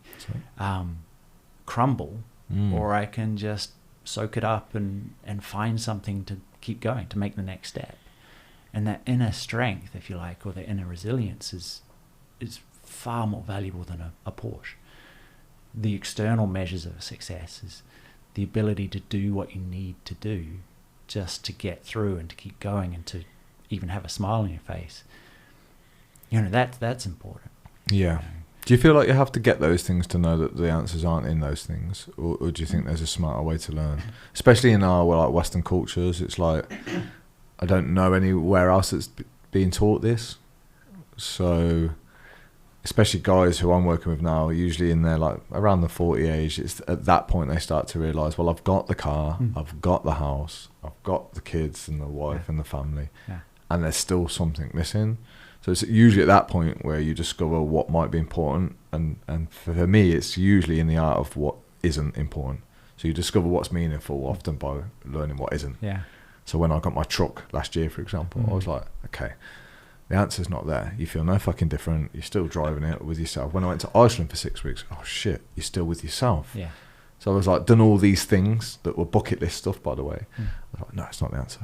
Speaker 2: crumble, or I can just soak it up and find something to keep going, to make the next step. And that inner strength, if you like, or the inner resilience is far more valuable than a Porsche. The external measures of success is the ability to do what you need to do just to get through and to keep going and to even have a smile on your face. That's important.
Speaker 1: Yeah. Do you feel like you have to get those things to know that the answers aren't in those things? Or do you think there's a smarter way to learn? Especially in our Western cultures, it's like, I don't know anywhere else that's being taught this. So, especially guys who I'm working with now, usually in their around the 40 age, it's at that point they start to realise, well, I've got the car, I've got the house, I've got the kids and the wife and the family, and there's still something missing. So it's usually at that point where you discover what might be important, and for me, it's usually in the art of what isn't important. So you discover what's meaningful often by learning what isn't. Yeah. So when I got my truck last year, for example, I was like, okay, the answer's not there. You feel no fucking different. You're still driving it with yourself. When I went to Iceland for 6 weeks, oh shit, you're still with yourself. Yeah. So I was like, done all these things that were bucket list stuff, by the way. I was like, no, it's not the answer.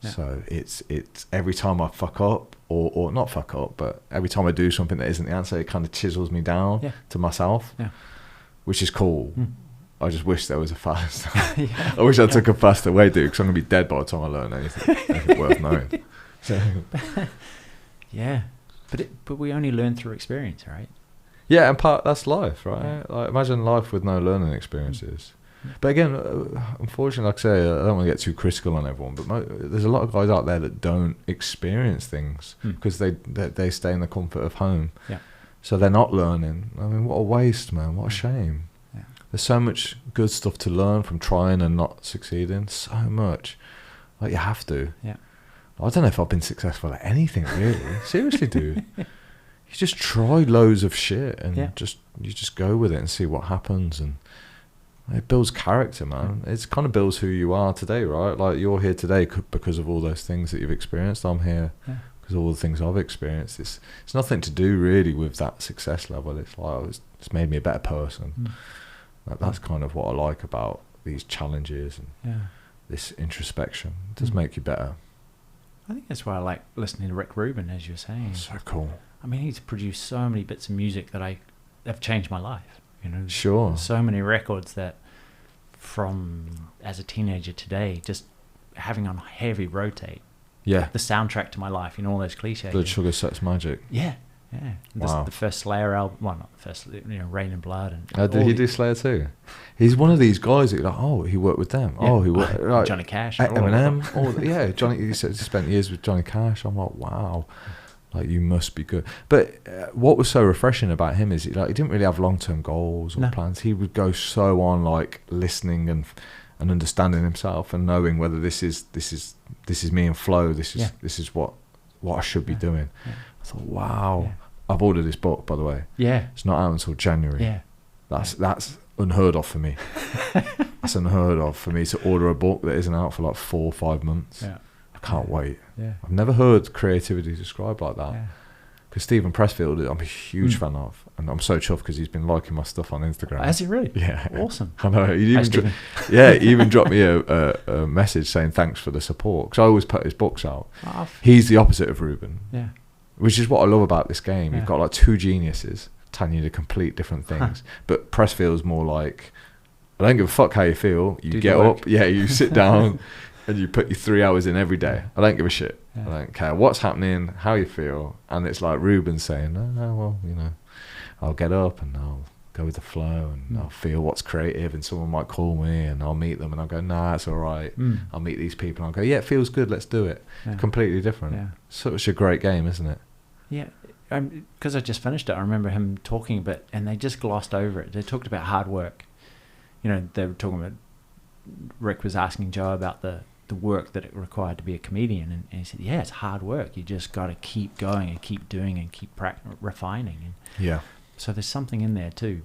Speaker 1: Yeah. So it's every time I fuck up, or not fuck up, but every time I do something that isn't the answer, it kind of chisels me down to myself, which is cool. I just wish there was a faster. I wish I took a faster way, dude, because I'm gonna be dead by the time I learn anything worth knowing. So.
Speaker 2: Yeah, but we only learn through experience, right?
Speaker 1: Yeah, and that's life, right? Like, imagine life with no learning experiences. But again, unfortunately, like I say, I don't want to get too critical on everyone, but there's a lot of guys out there that don't experience things because they stay in the comfort of home. Yeah. So they're not learning. I mean, what a waste, man. What a shame. Yeah. There's so much good stuff to learn from trying and not succeeding. So much. Like, you have to. Yeah. I don't know if I've been successful at anything, really. Seriously, dude. You just try loads of shit and you just go with it and see what happens, and it builds character, man. It kind of builds who you are today, right? Like, you're here today because of all those things that you've experienced. I'm here because of all the things I've experienced. It's nothing to do really with that success level. It's like, it's made me a better person. That's kind of what I like about these challenges and this introspection. It does make you better.
Speaker 2: I think that's why I like listening to Rick Rubin, as you're saying.
Speaker 1: So cool.
Speaker 2: I mean, he's produced so many bits of music that have changed my life.
Speaker 1: Sure.
Speaker 2: So many records that, from as a teenager today, just having on heavy rotate. Yeah. The soundtrack to my life, all those cliches.
Speaker 1: Blood Sugar Sex Magic.
Speaker 2: Yeah. Yeah.
Speaker 1: Wow.
Speaker 2: The first Slayer album, well, not the first, Rain and Blood. And
Speaker 1: Did he do Slayer too? He's one of these guys that you're like, oh, he worked with them.
Speaker 2: Yeah.
Speaker 1: Oh, he worked like
Speaker 2: Johnny Cash.
Speaker 1: Eminem. Yeah, Johnny. He spent years with Johnny Cash. I'm like, wow, like you must be good. But what was so refreshing about him is he didn't really have long-term goals or plans. He would go so on like listening and understanding himself and knowing whether this is me in flow. This is what I should be doing. Yeah. I thought, wow. Yeah. I've ordered this book, by the way.
Speaker 2: Yeah.
Speaker 1: It's not out until January.
Speaker 2: Yeah.
Speaker 1: That's unheard of for me. That's unheard of for me to order a book that isn't out for like 4 or 5 months.
Speaker 2: Yeah.
Speaker 1: I can't wait.
Speaker 2: Yeah.
Speaker 1: I've never heard creativity described like that.
Speaker 2: Yeah.
Speaker 1: Because Stephen Pressfield, I'm a huge fan of, and I'm so chuffed because he's been liking my stuff on Instagram.
Speaker 2: Has he really?
Speaker 1: Yeah.
Speaker 2: Awesome.
Speaker 1: I know. He even dropped me a message saying thanks for the support, because I always put his books out. He's the opposite of Ruben.
Speaker 2: Yeah.
Speaker 1: Which is what I love about this game. You've got like two geniuses telling you to complete different things. But Pressfield's more like, I don't give a fuck how you feel. You get up, you sit down, and you put your 3 hours in every day. I don't give a shit. I don't care what's happening, how you feel. And it's like Ruben saying, well, I'll get up and I'll go with the flow and I'll feel what's creative, and someone might call me and I'll meet them and I'll go, nah, it's all right. I'll meet these people and I'll go, yeah, it feels good, let's do it. Completely different. Yeah. Such a great game, isn't it?
Speaker 2: Yeah, because I just finished it. I remember him talking a bit, and they just glossed over it. They talked about hard work. They were talking about, Rick was asking Joe about the work that it required to be a comedian, and he said, yeah, it's hard work. You just got to keep going and keep doing and keep refining. And so there's something in there too.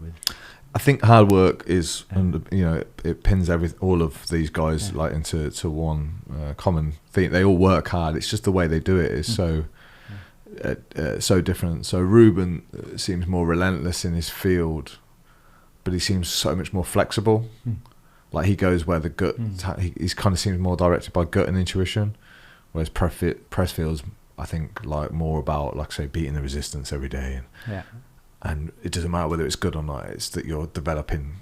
Speaker 1: I think hard work is, it pins all of these guys like into one common thing. They all work hard. It's just the way they do it is so different. So Ruben seems more relentless in his field, but he seems so much more flexible. Like he goes where the gut, he's kind of seems more directed by gut and intuition, whereas Pressfield's, I think, like more about, like say, beating the resistance every day, and it doesn't matter whether it's good or not. It's that you're developing,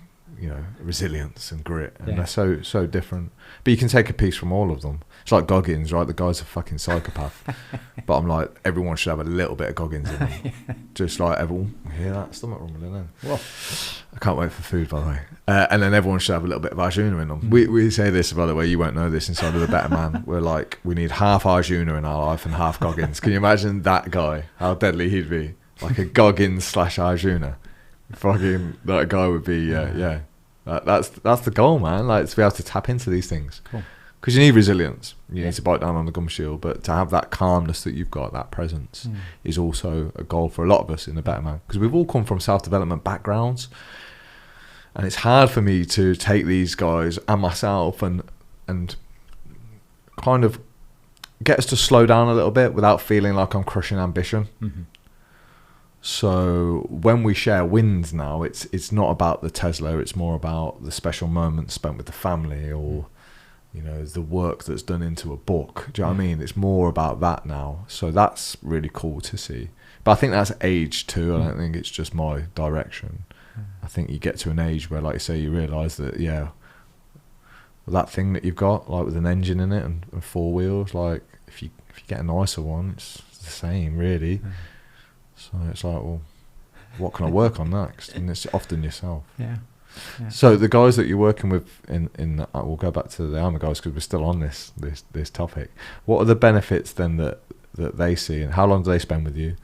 Speaker 1: resilience and grit, and they're so different. But you can take a piece from all of them. It's like Goggins, right? The guy's a fucking psychopath, but I'm like, everyone should have a little bit of Goggins in them. Just like everyone, hear that stomach rumbling then. Well, I can't wait for food, by the way. And then everyone should have a little bit of Arjuna in them. We say this, by the way, you won't know this inside of the Better Man. We're like, we need half Arjuna in our life and half Goggins. Can you imagine that guy? How deadly he'd be? Like a Goggins / Arjuna. Fucking that guy would be, That's the goal, man. Like, to be able to tap into these things. Cool. Because you need resilience. You need to bite down on the gum shield, but to have that calmness that you've got, that presence, is also a goal for a lot of us in the Better Man. Because we've all come from self-development backgrounds, and it's hard for me to take these guys and myself and kind of get us to slow down a little bit without feeling like I'm crushing ambition. So when we share wins now, it's not about the Tesla, it's more about the special moments spent with the family, or the work that's done into a book. Do you know what I mean? It's more about that now. So that's really cool to see. But I think that's age too. I don't think it's just my direction. I think you get to an age where, like you say, you realise that, that thing that you've got, like with an engine in it and 4 wheels, like if you get a nicer one, it's the same, really. So it's like, well, what can I work on next? And it's often yourself. Yeah. So the guys that you're working with in we'll go back to the armour guys because we're still on this topic. What are the benefits then that they see, and how long do they spend with you?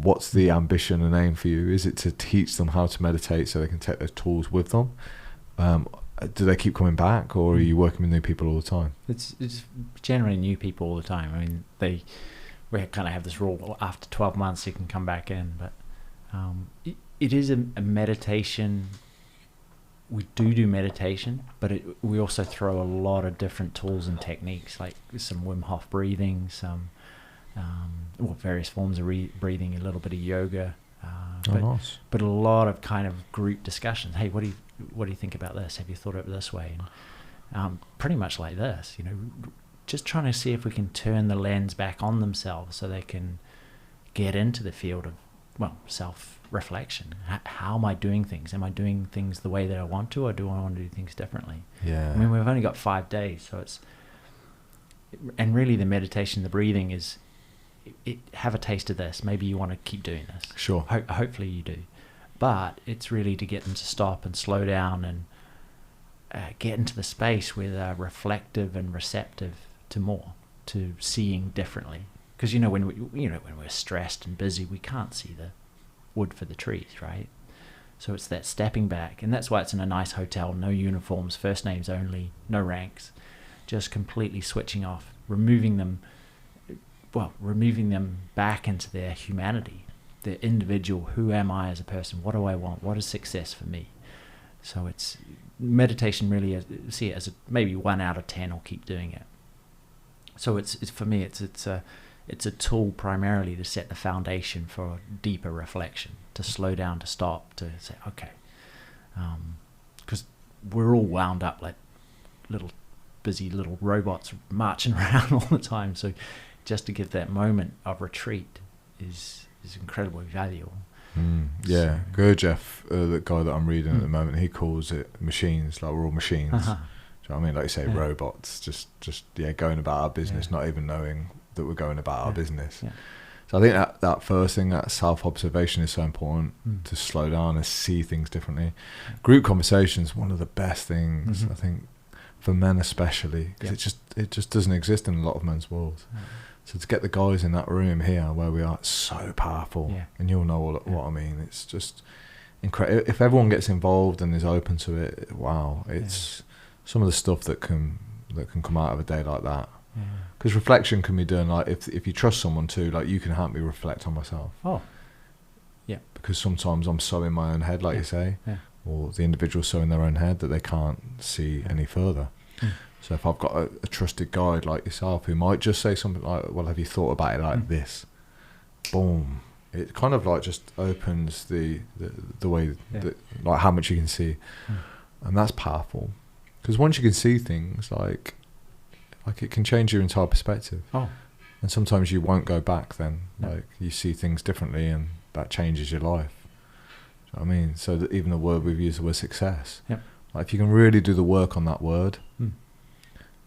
Speaker 1: What's the ambition and aim for you? Is it to teach them how to meditate so they can take those tools with them? Do they keep coming back, or are you working with new people all the time?
Speaker 2: It's generally new people all the time. I mean, we kind of have this rule, after 12 months you can come back in, but it is a meditation. We do meditation, but we also throw a lot of different tools and techniques, like some Wim Hof breathing, some various forms of breathing, a little bit of yoga, nice. But a lot of kind of group discussions. Hey, what do you think about this? Have you thought of it this way? And pretty much like this, just trying to see if we can turn the lens back on themselves so they can get into the field of self-reflection. How am I doing things? Am I doing things the way that I want to, or do I want to do things differently? Yeah. I mean, we've only got 5 days, so and really the meditation, the breathing is have a taste of this. Maybe you want to keep doing this.
Speaker 1: Sure.
Speaker 2: Hopefully you do. But it's really to get them to stop and slow down and get into the space where they're reflective and receptive to more, to seeing differently. Because when we're stressed and busy, we can't see the wood for the trees, right? So it's that stepping back, and that's why it's in a nice hotel, no uniforms, first names only, no ranks, just completely switching off, removing them back into their humanity, their individual. Who am I as a person? What do I want? What is success for me? So it's meditation. Really, see it as maybe 1 out of 10, or keep doing it. So it's for me, it's a tool primarily to set the foundation for deeper reflection, to slow down, to stop, to say, okay, because we're all wound up like busy little robots marching around all the time. So just to give that moment of retreat is incredibly valuable.
Speaker 1: Yeah,
Speaker 2: So,
Speaker 1: Gurdjieff, the guy that I'm reading at the moment, he calls it machines, like we're all machines. Do you know what I mean? Like you say, robots, just going about our business, not even knowing that we're going about our business. Yeah. So I think that first thing, that self-observation, is so important, to slow down and see things differently. Group conversation is one of the best things, I think, for men especially, because it just doesn't exist in a lot of men's worlds. So to get the guys in that room here where we are, it's so powerful, and you'll know what I mean. It's just incredible. If everyone gets involved and is open to it, wow, it's some of the stuff that can come out of a day like that. Because reflection can be done, like if you trust someone too, like you can help me reflect on myself. Because sometimes I'm so in my own head, like you say, or the individual's so in their own head that they can't see any further. So if I've got a trusted guide like yourself who might just say something like, well, have you thought about it like this? Boom. It kind of like just opens the way that, like, how much you can see. And that's powerful. Because once you can see things, like it can change your entire perspective. And sometimes you won't go back then. Like you see things differently, and that changes your life. Do you know what I mean? So that even the word we've used, the word success. Like if you can really do the work on that word,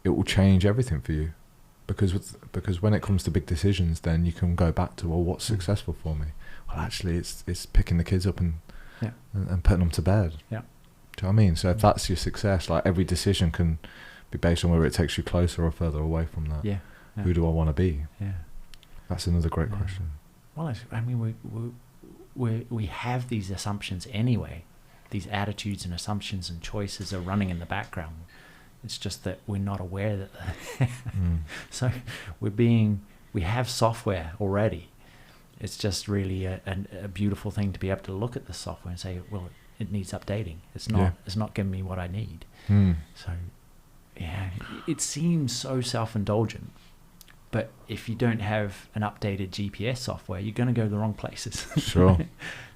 Speaker 1: it will change everything for you. Because when it comes to big decisions, then you can go back to, well, what's successful for me? Well, actually, it's picking the kids up and putting them to bed. Do you know what I mean? So if that's your success, like every decision can be based on whether it takes you closer or further away from that. Who do I want to be? That's another great question.
Speaker 2: Well, I mean, we have these assumptions anyway. These attitudes and assumptions and choices are running in the background. It's just that we're not aware that so we have software already. It's just really a beautiful thing to be able to look at the software and say, well, it needs updating. It's not giving me what I need. So it seems so self-indulgent, but if you don't have an updated GPS software, you're going to go the wrong places.
Speaker 1: Sure.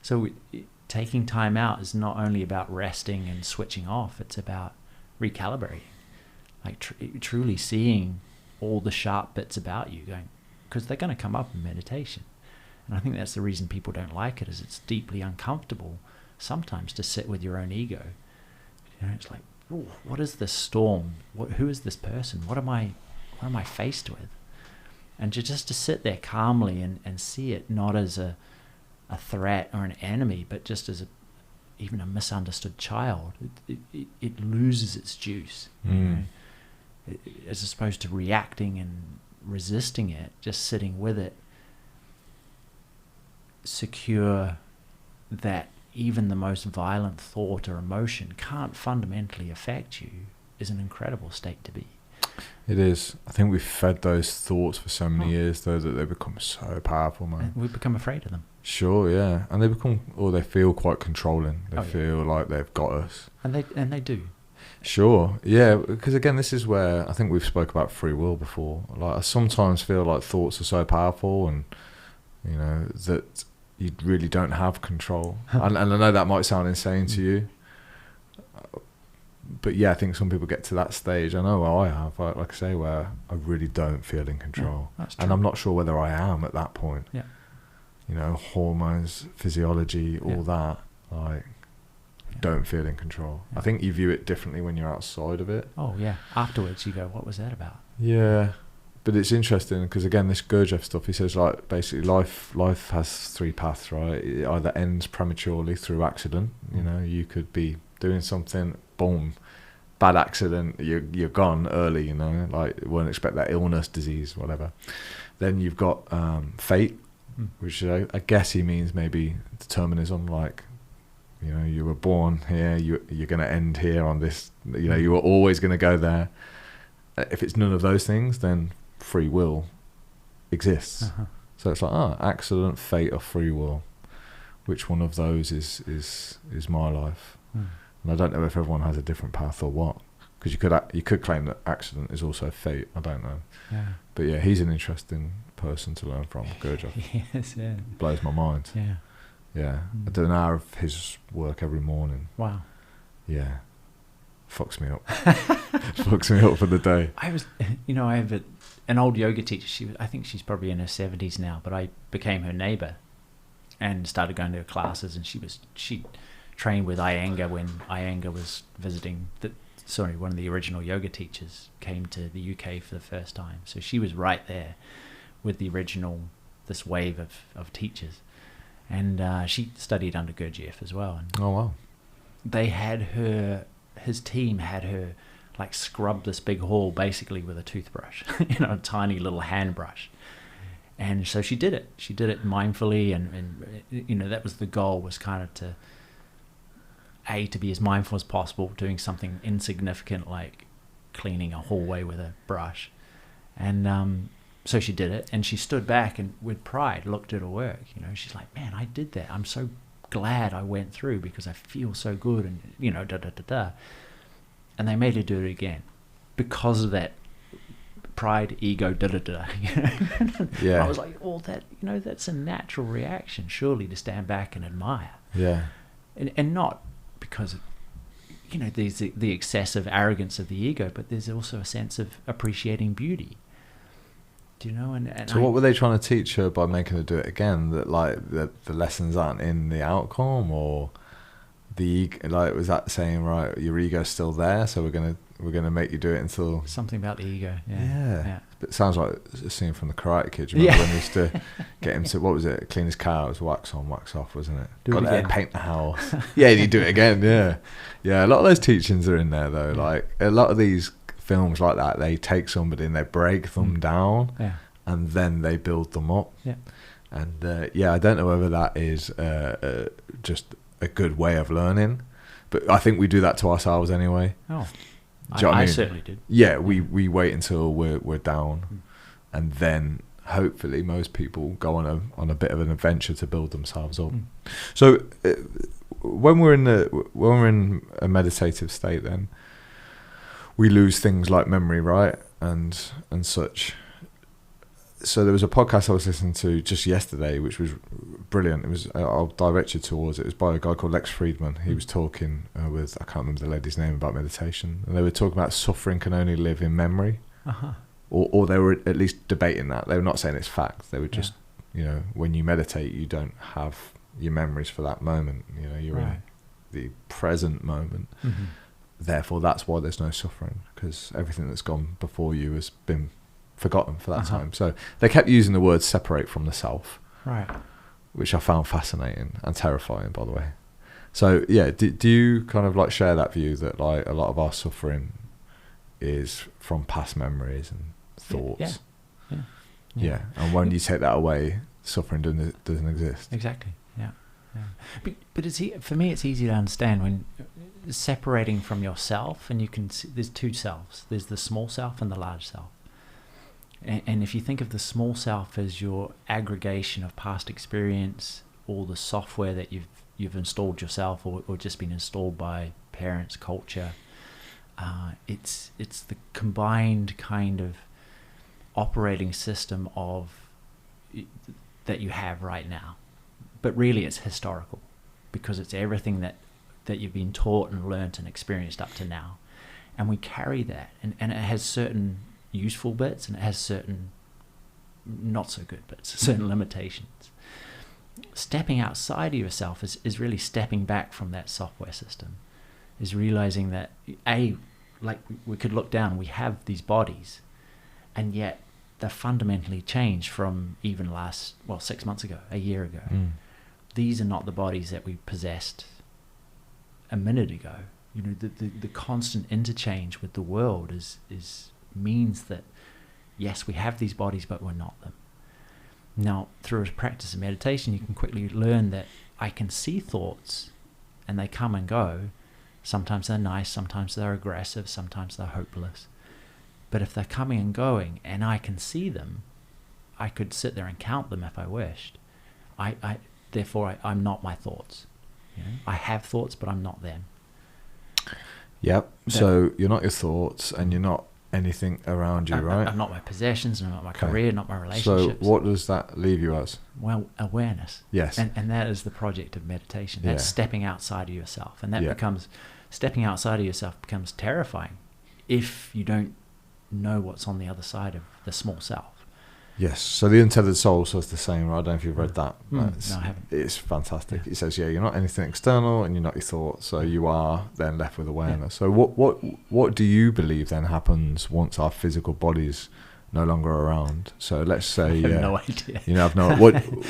Speaker 2: So taking time out is not only about resting and switching off, it's about recalibrating, like truly seeing all the sharp bits about you, going, because they're going to come up in meditation. And I think that's the reason people don't like it, is it's deeply uncomfortable sometimes to sit with your own ego. It's like, oh, what is this storm? Who is this person? What am I faced with? And just to sit there calmly and see it not as a threat or an enemy, but just as even a misunderstood child, it loses its juice. You know? As opposed to reacting and resisting it, just sitting with it, secure that even the most violent thought or emotion can't fundamentally affect you, is an incredible state to be.
Speaker 1: It is. I think we've fed those thoughts for so many years, though, that they become so powerful, man.
Speaker 2: And we become afraid of them.
Speaker 1: Sure, yeah. And they feel quite controlling. They feel like they've got us. And
Speaker 2: they do.
Speaker 1: Sure, yeah. Because again, this is where I think we've spoke about free will before. Like, I sometimes feel like thoughts are so powerful, and that you really don't have control. And I know that might sound insane to you, but yeah, I think some people get to that stage. I know I have, like I say, where I really don't feel in control, and I'm not sure whether I am at that point. Hormones, physiology, all that, like, don't feel in control. I think you view it differently when you're outside of it.
Speaker 2: Oh yeah, afterwards you go, what was that about?
Speaker 1: Yeah, But it's interesting because, again, this Gurdjieff stuff, he says, like, basically life has three paths, right? It either ends prematurely through accident. You know, you could be doing something, boom, bad accident, you're gone early, you know, like, you wouldn't expect that, illness, disease, whatever. Then you've got fate, which I guess he means maybe determinism, like, you know, you were born here, you're going to end here on this, you know, you were always going to go there. If it's none of those things, then free will exists. So it's like, accident, fate, or free will. Which one of those is my life? And I don't know if everyone has a different path or what, because you could claim that accident is also fate. I don't know. Yeah. But yeah, he's an interesting person to learn from, Gurdjieff.
Speaker 2: Yes, yeah.
Speaker 1: Blows my mind.
Speaker 2: Yeah.
Speaker 1: Yeah. I do an hour of his work every morning.
Speaker 2: Wow.
Speaker 1: Yeah. Fucks me up. Fucks me up for the day.
Speaker 2: I have an old yoga teacher. I think she's probably in her 70s now, but I became her neighbor and started going to her classes, and she trained with Iyengar when Iyengar was visiting. One of the original yoga teachers came to the UK for the first time. So she was right there with this wave of teachers. And she studied under Gurdjieff as well. And
Speaker 1: oh, wow.
Speaker 2: His team had her like scrub this big hall basically with a toothbrush, a tiny little hand brush. And so she did it. She did it mindfully, and that was the goal, was kind of to be as mindful as possible, doing something insignificant like cleaning a hallway with a brush. And so she did it, and she stood back and with pride looked at her work. She's like, man, I did that. I'm so glad I went through because I feel so good, and and they made her do it again because of that pride, ego,
Speaker 1: Yeah.
Speaker 2: I was like, that's a natural reaction, surely, to stand back and admire.
Speaker 1: Yeah. And
Speaker 2: not because of there's the excessive arrogance of the ego, but there's also a sense of appreciating beauty.
Speaker 1: So what were they trying to teach her by making her do it again? That like the lessons aren't in the outcome, or was that saying, right, your ego's still there, so we're gonna make you do it until
Speaker 2: something about the ego?
Speaker 1: Yeah. It sounds like a scene from the Karate Kid. Remember when they used to get him to, what was it? Clean his car. It was wax on, wax off, wasn't it?
Speaker 2: Do it again.
Speaker 1: Paint the house. Yeah, you do it again. Yeah, yeah. A lot of those teachings are in there though. Yeah. Like a lot of these films like that, they take somebody and they break them down, and then they build them up. Yeah. And I don't know whether that is just a good way of learning, but I think we do that to ourselves anyway.
Speaker 2: Oh, I certainly did.
Speaker 1: Yeah, we wait until we're down, and then hopefully most people go on a bit of an adventure to build themselves up. So when we're in a meditative state, then we lose things like memory, right, and such. So there was a podcast I was listening to just yesterday, which was brilliant. It was, I'll direct you towards it. It was by a guy called Lex Friedman. He was talking with, I can't remember the lady's name, about meditation. And they were talking about suffering can only live in memory. Or they were at least debating that. They were not saying it's fact. They were just, when you meditate, you don't have your memories for that moment. You're in the present moment. Therefore, that's why there's no suffering, because everything that's gone before you has been forgotten for that time. So they kept using the word separate from the self, right, which I found fascinating and terrifying, by the way. So do you kind of like share that view that like a lot of our suffering is from past memories and thoughts? Yeah. And when you take that away, suffering doesn't exist.
Speaker 2: Exactly. But for me it's easy to understand when separating from yourself, and you can see there's two selves. There's the small self and the large self. And if you think of the small self as your aggregation of past experience, all the software that you've installed yourself or just been installed by parents, culture, it's the combined kind of operating system that you have right now. But really it's historical, because it's everything that you've been taught and learnt and experienced up to now. And we carry that, and it has certain useful bits and it has certain not so good bits, certain limitations. Stepping outside of yourself is really stepping back from that software system, is realizing that like we could look down, we have these bodies, and yet they're fundamentally changed from even 6 months ago, a year ago. These are not the bodies that we possessed a minute ago. You know, the constant interchange with the world means that, yes, we have these bodies, but we're not them. Now, through a practice of meditation, you can quickly learn that I can see thoughts and they come and go. Sometimes they're nice, sometimes they're aggressive, sometimes they're hopeless. But if they're coming and going and I can see them, I could sit there and count them if I wished. Therefore, I'm not my thoughts. You know? I have thoughts, but I'm not them.
Speaker 1: Yep. So you're not your thoughts and you're not anything around you, right?
Speaker 2: I'm not my possessions, I'm not my career, not my relationships.
Speaker 1: So what does that leave you as?
Speaker 2: Well, awareness.
Speaker 1: Yes.
Speaker 2: And that is the project of meditation. That's stepping outside of yourself. And that stepping outside of yourself becomes terrifying if you don't know what's on the other side of the small self.
Speaker 1: Yes. So the Untethered Soul says the same, right? I don't know if you've read that.
Speaker 2: No, I haven't.
Speaker 1: It's fantastic. It says, you're not anything external and you're not your thoughts. So you are then left with awareness. So what do you believe then happens once our physical body's no longer around? So let's say...
Speaker 2: I have no idea.
Speaker 1: You know,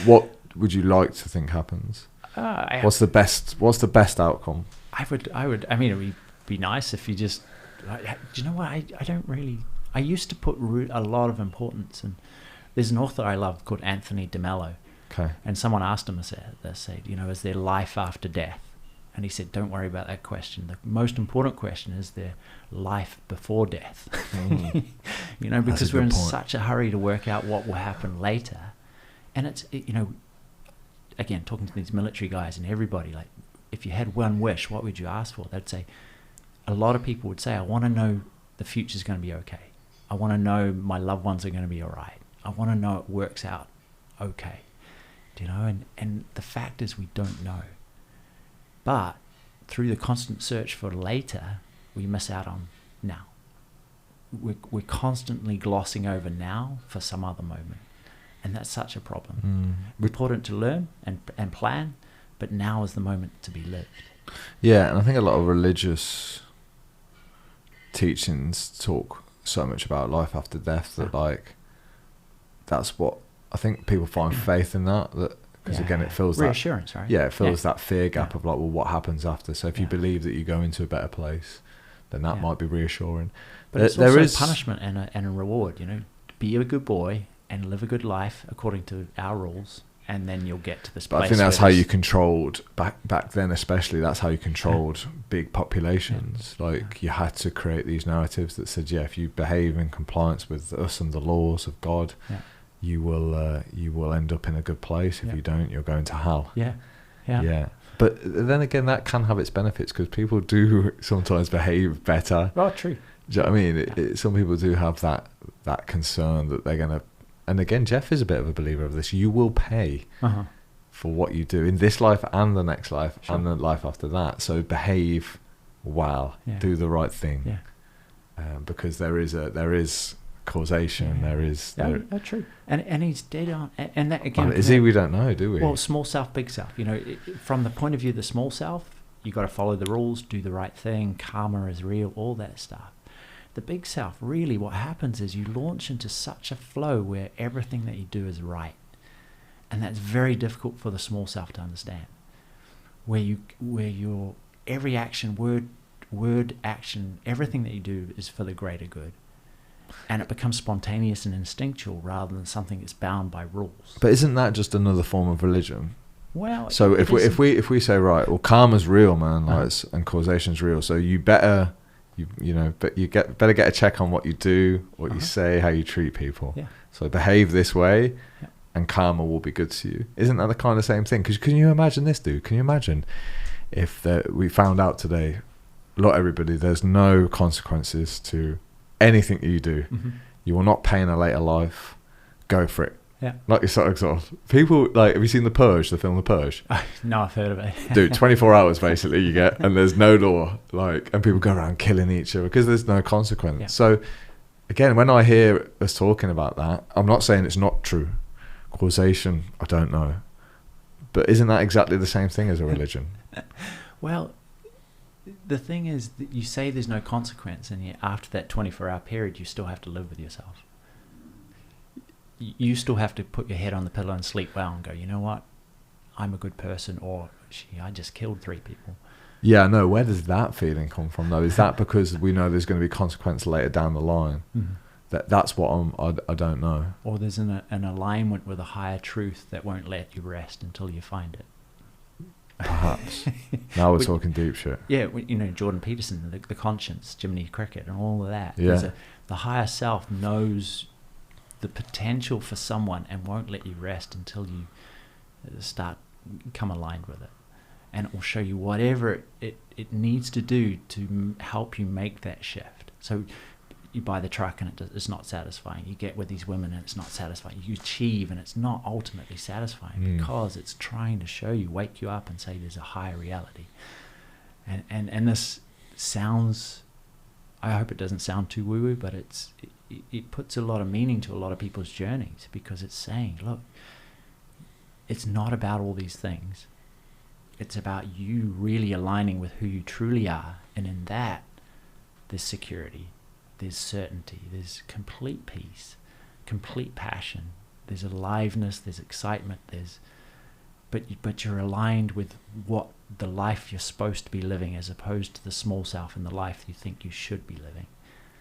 Speaker 1: what would you like to think happens? What's the best outcome?
Speaker 2: I mean, it would be nice if you just... Do you know what? I don't really... I used to put a lot of importance in... There's an author I love called Anthony DeMello.
Speaker 1: Okay.
Speaker 2: And someone asked him, they said, you know, is there life after death? And he said, don't worry about that question. The most important question is there life before death? You know, because we're in such a hurry to work out what will happen later. And it's, you know, again, talking to these military guys and everybody, like, if you had one wish, what would you ask for? They'd say, a lot of people would say, I want to know the future's going to be okay. I want to know my loved ones are going to be all right. I want to know it works out okay. Do you know? And the fact is we don't know. But through the constant search for later, we miss out on now. We're constantly glossing over now for some other moment. And that's such a problem. Important to learn and plan, but now is the moment to be lived.
Speaker 1: Yeah, and I think a lot of religious teachings talk so much about life after death that that's what I think people find faith in that because again it fills
Speaker 2: reassurance, right?
Speaker 1: Yeah, it fills that fear gap of like, well, what happens after? So if you believe that you go into a better place, then that might be reassuring.
Speaker 2: But it's also punishment and a reward. You know, be a good boy and live a good life according to our rules, and then you'll get to this place.
Speaker 1: But I think that's how you controlled back then, especially. That's how you controlled big populations. Like you had to create these narratives that said, if you behave in compliance with us and the laws of God, you will end up in a good place. If you don't, you're going to hell. Yeah. But then again, that can have its benefits because people do sometimes behave better.
Speaker 2: Oh, true.
Speaker 1: Do you know what I mean? Some people do have that concern that they're going to. And again, Jeff is a bit of a believer of this. You will pay for what you do in this life and the next life and the life after that. So behave well, do the right thing, because there is causation. There is
Speaker 2: true. And he's dead on. And that again,
Speaker 1: is he? We don't know, do we?
Speaker 2: Well, small self, big self. You know, from the point of view of the small self, you got to follow the rules, do the right thing. Karma is real. All that stuff. The big self, really what happens is you launch into such a flow where everything that you do is right. And that's very difficult for the small self to understand. Where your every action, word action, everything that you do is for the greater good. And it becomes spontaneous and instinctual rather than something that's bound by rules.
Speaker 1: But isn't that just another form of religion?
Speaker 2: Well,
Speaker 1: so if we say, right, well, karma's real, man, and causation's real, so you better better get a check on what you do, what you say, how you treat people. So behave this way, and karma will be good to you. Isn't that the kind of same thing? Because can you imagine this, dude? Can you imagine if we found out today, not everybody, there's no consequences to anything that you do. You will not pay in a later life. Go for it. Like you sort of people like. Have you seen The Purge? The film The Purge?
Speaker 2: No, I've heard of it.
Speaker 1: Dude, 24 hours basically you get, and there's no law. And people go around killing each other because there's no consequence. So again, when I hear us talking about that, I'm not saying it's not true. Causation, I don't know, but isn't that exactly the same thing as a religion?
Speaker 2: Well, the thing is that you say there's no consequence, and yet after that 24-hour period, you still have to live with yourself. you still have to put your head on the pillow and sleep well and go, you know what, I'm a good person, or I just killed 3 people.
Speaker 1: Yeah, no, where does that feeling come from though? Is that because we know there's going to be consequence later down the line? That's what I don't know.
Speaker 2: Or there's an alignment with a higher truth that won't let you rest until you find it.
Speaker 1: Perhaps. Now we're talking deep shit.
Speaker 2: Yeah, you know, Jordan Peterson, the conscience, Jiminy Cricket, and all of that.
Speaker 1: Yeah.
Speaker 2: The higher self knows the potential for someone and won't let you rest until you come aligned with it. And it will show you whatever it needs to do to help you make that shift. So you buy the truck and it's not satisfying. You get with these women and it's not satisfying. You achieve and it's not ultimately satisfying because it's trying to show you, wake you up and say there's a higher reality. And this sounds, I hope it doesn't sound too woo-woo, but it puts a lot of meaning to a lot of people's journeys, because it's saying, look, it's not about all these things. It's about you really aligning with who you truly are. And in that, there's security, there's certainty, there's complete peace, complete passion, there's aliveness, there's excitement, but you're aligned with what the life you're supposed to be living, as opposed to the small self and the life you think you should be living.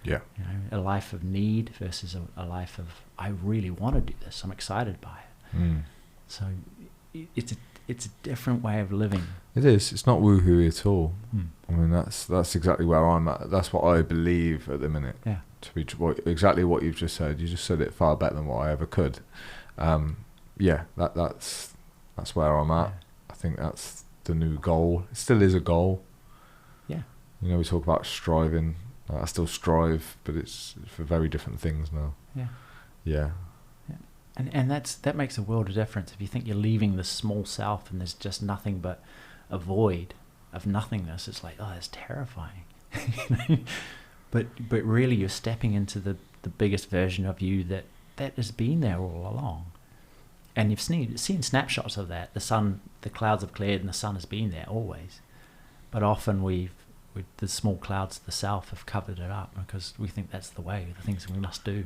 Speaker 1: Yeah.
Speaker 2: You know, a life of need versus a life of, I really want to do this, I'm excited by it. So it's a different way of living.
Speaker 1: It is. It's not woohoo at all. I mean, that's exactly where I'm at. That's what I believe at the minute.
Speaker 2: Yeah.
Speaker 1: To be exactly what you've just said. You just said it far better than what I ever could. Yeah. That's where I'm at. I think that's the new goal. It still is a goal.
Speaker 2: Yeah.
Speaker 1: You know, we talk about striving. I still strive, but it's for very different things now.
Speaker 2: Yeah.
Speaker 1: Yeah.
Speaker 2: And that makes a world of difference. If you think you're leaving the small self and there's just nothing but a void of nothingness, it's like, oh, that's terrifying. But really, you're stepping into the biggest version of you that has been there all along. And you've seen snapshots of that. The clouds have cleared and the sun has been there always. But often the small clouds of the self have covered it up because we think that's the way, the things we must do.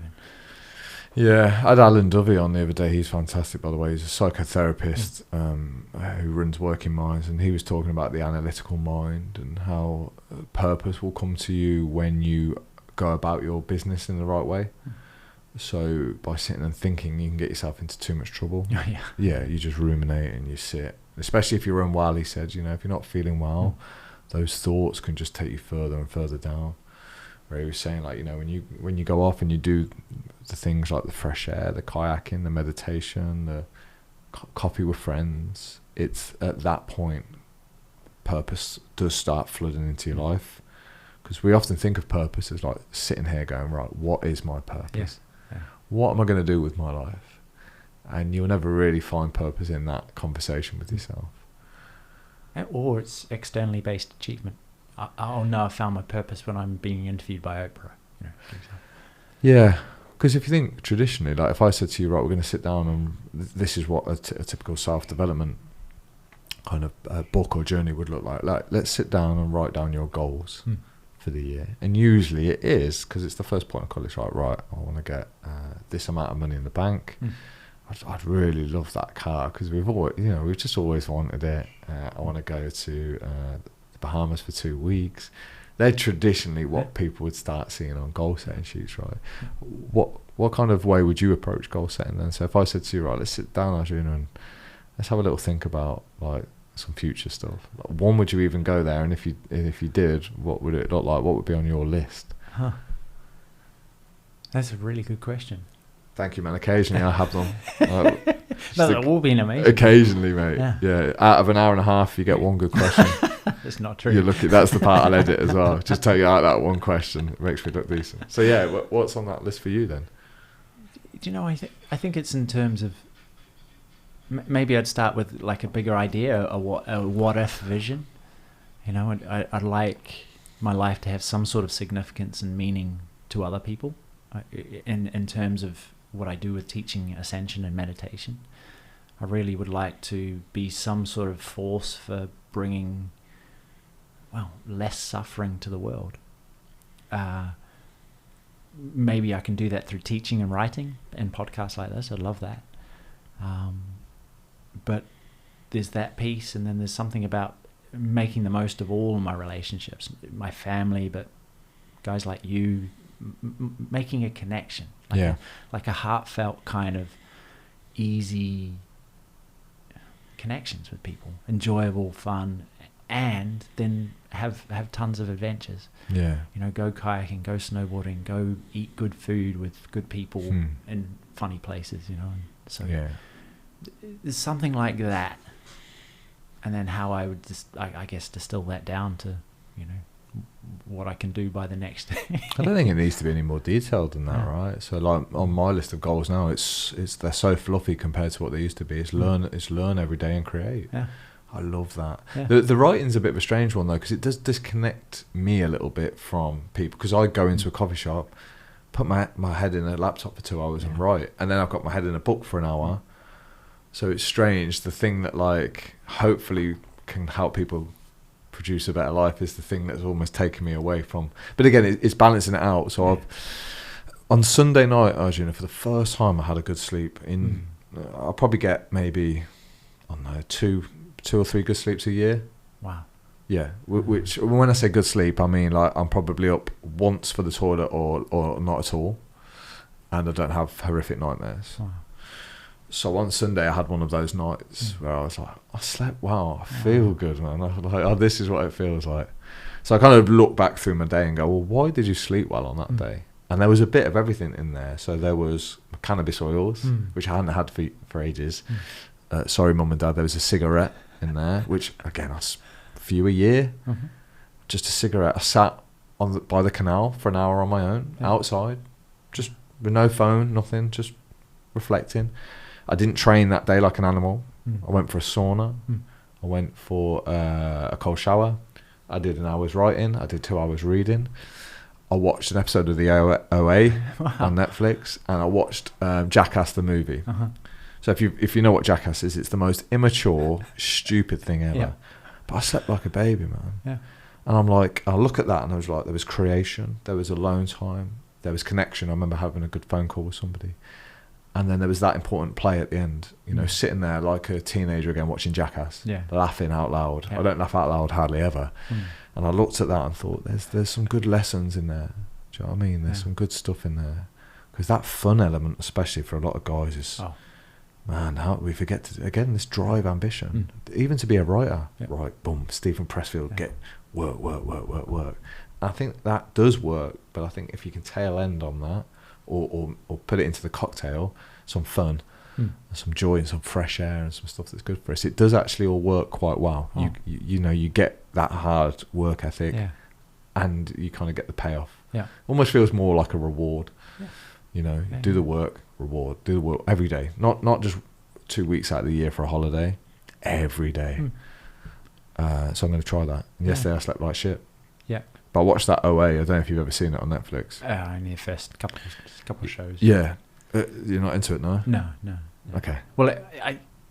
Speaker 1: Yeah, I had Alan Dovey on the other day. He's fantastic, by the way. He's a psychotherapist who runs Working Minds, and he was talking about the analytical mind and how purpose will come to you when you go about your business in the right way. So by sitting and thinking, you can get yourself into too much trouble. Yeah, you just ruminate and you sit. Especially if you're unwell, he said, if you're not feeling well, those thoughts can just take you further and further down. Where he was saying, like, when you go off and you do the things like the fresh air, the kayaking, the meditation, the coffee with friends, it's at that point purpose does start flooding into your life. Because we often think of purpose as like sitting here going, right, what is my purpose?
Speaker 2: Yeah.
Speaker 1: What am I going to do with my life? And you'll never really find purpose in that conversation with yourself.
Speaker 2: Or it's externally based achievement. Oh no, I found my purpose when I'm being interviewed by Oprah.
Speaker 1: Yeah, because if you think traditionally, like if I said to you, right, we're going to sit down and this is what a typical self-development kind of book or journey would look like. Like, let's sit down and write down your goals for the year. And usually it is, because it's the first point of college, right, I want to get this amount of money in the bank. I'd really love that car because we've just always wanted it. I want to go to Bahamas for 2 weeks. They're traditionally what people would start seeing on goal setting sheets, right? What kind of way would you approach goal setting then? So if I said to you, right, let's sit down, Arjuna, and let's have a little think about like some future stuff. Like, one, would you even go there? And if you did, what would it look like? What would be on your list?
Speaker 2: That's a really good question.
Speaker 1: Thank you, man. Occasionally I have them.
Speaker 2: That will be amazing.
Speaker 1: Occasionally, mate. Yeah. Out of an hour and a half, you get one good question.
Speaker 2: That's not true.
Speaker 1: You're lucky. That's the part I'll edit as well. Just take out that one question. It makes me look decent. So yeah, what's on that list for you then?
Speaker 2: Do you know? I think it's in terms of maybe I'd start with like a bigger idea, a what if vision. I'd like my life to have some sort of significance and meaning to other people, in terms of what I do with teaching ascension and meditation. I really would like to be some sort of force for bringing less suffering to the world. maybe I can do that through teaching and writing and podcasts like this. I'd love that. But there's that piece, and then there's something about making the most of all my relationships, my family, but guys like you, making a connection, like a heartfelt kind of easy connections with people, enjoyable, fun, and then have tons of adventures.
Speaker 1: Yeah.
Speaker 2: You know, go kayaking, go snowboarding, go eat good food with good people in funny places, you know. And so there's something like that. And then how I would just, I guess, distill that down to, you know, what I can do by the next day.
Speaker 1: I don't think it needs to be any more detailed than that, right? So like on my list of goals now, it's they're so fluffy compared to what they used to be. It's learn every day and create. Yeah. I love that. Yeah. The writing's a bit of a strange one though, because it does disconnect me a little bit from people. Because I go into a coffee shop, put my head in a laptop for 2 hours and write, and then I've got my head in a book for an hour. So it's strange. The thing that like hopefully can help people produce a better life is the thing that's almost taken me away from. But again, it's balancing it out. So on Sunday night, Arjuna, for the first time, I had a good sleep. I'll probably get maybe, I don't know, two or three good sleeps a year.
Speaker 2: Wow.
Speaker 1: Yeah, which when I say good sleep, I mean like I'm probably up once for the toilet or not at all, and I don't have horrific nightmares. Wow. So on Sunday I had one of those nights where I was like, I slept well, I feel good, man. I was like, oh, this is what it feels like. So I kind of look back through my day and go, well, why did you sleep well on that day? And there was a bit of everything in there. So there was cannabis oils, which I hadn't had for ages. Sorry, mum and dad. There was a cigarette in there, which again, I few a year. Just a cigarette. I sat by the canal for an hour on my own, outside, just with no phone, nothing, just reflecting. I didn't train that day like an animal. I went for a sauna. I went for a cold shower. I did an hour's writing. I did 2 hours reading. I watched an episode of the OA on Netflix, and I watched Jackass the movie. So if you know what Jackass is, it's the most immature, stupid thing ever. Yeah. But I slept like a baby, man. Yeah. And I'm like, I look at that and I was like, there was creation, there was alone time, there was connection. I remember having a good phone call with somebody. And then there was that important play at the end, you know, sitting there like a teenager again watching Jackass, laughing out loud. I don't laugh out loud hardly ever. And I looked at that and thought, there's some good lessons in there. Do you know what I mean? There's some good stuff in there. Because that fun element, especially for a lot of guys, is, man, how we forget to, again, this drive ambition. Even to be a writer, right, boom, Stephen Pressfield, get work. I think that does work, but I think if you can tail end on that, or put it into the cocktail, some fun, and some joy and some fresh air and some stuff that's good for us, it does actually all work quite well. You know, you get that hard work ethic, and you kind of get the payoff. Almost feels more like a reward. You know, do the work, reward, do the work every day, not just 2 weeks out of the year for a holiday, every day. So I'm going to try that. And yesterday I slept like shit. But I watched that OA. I don't know if you've ever seen it on Netflix.
Speaker 2: Only the first couple of shows.
Speaker 1: Yeah. You're not into it, no?
Speaker 2: No.
Speaker 1: Okay.
Speaker 2: Well,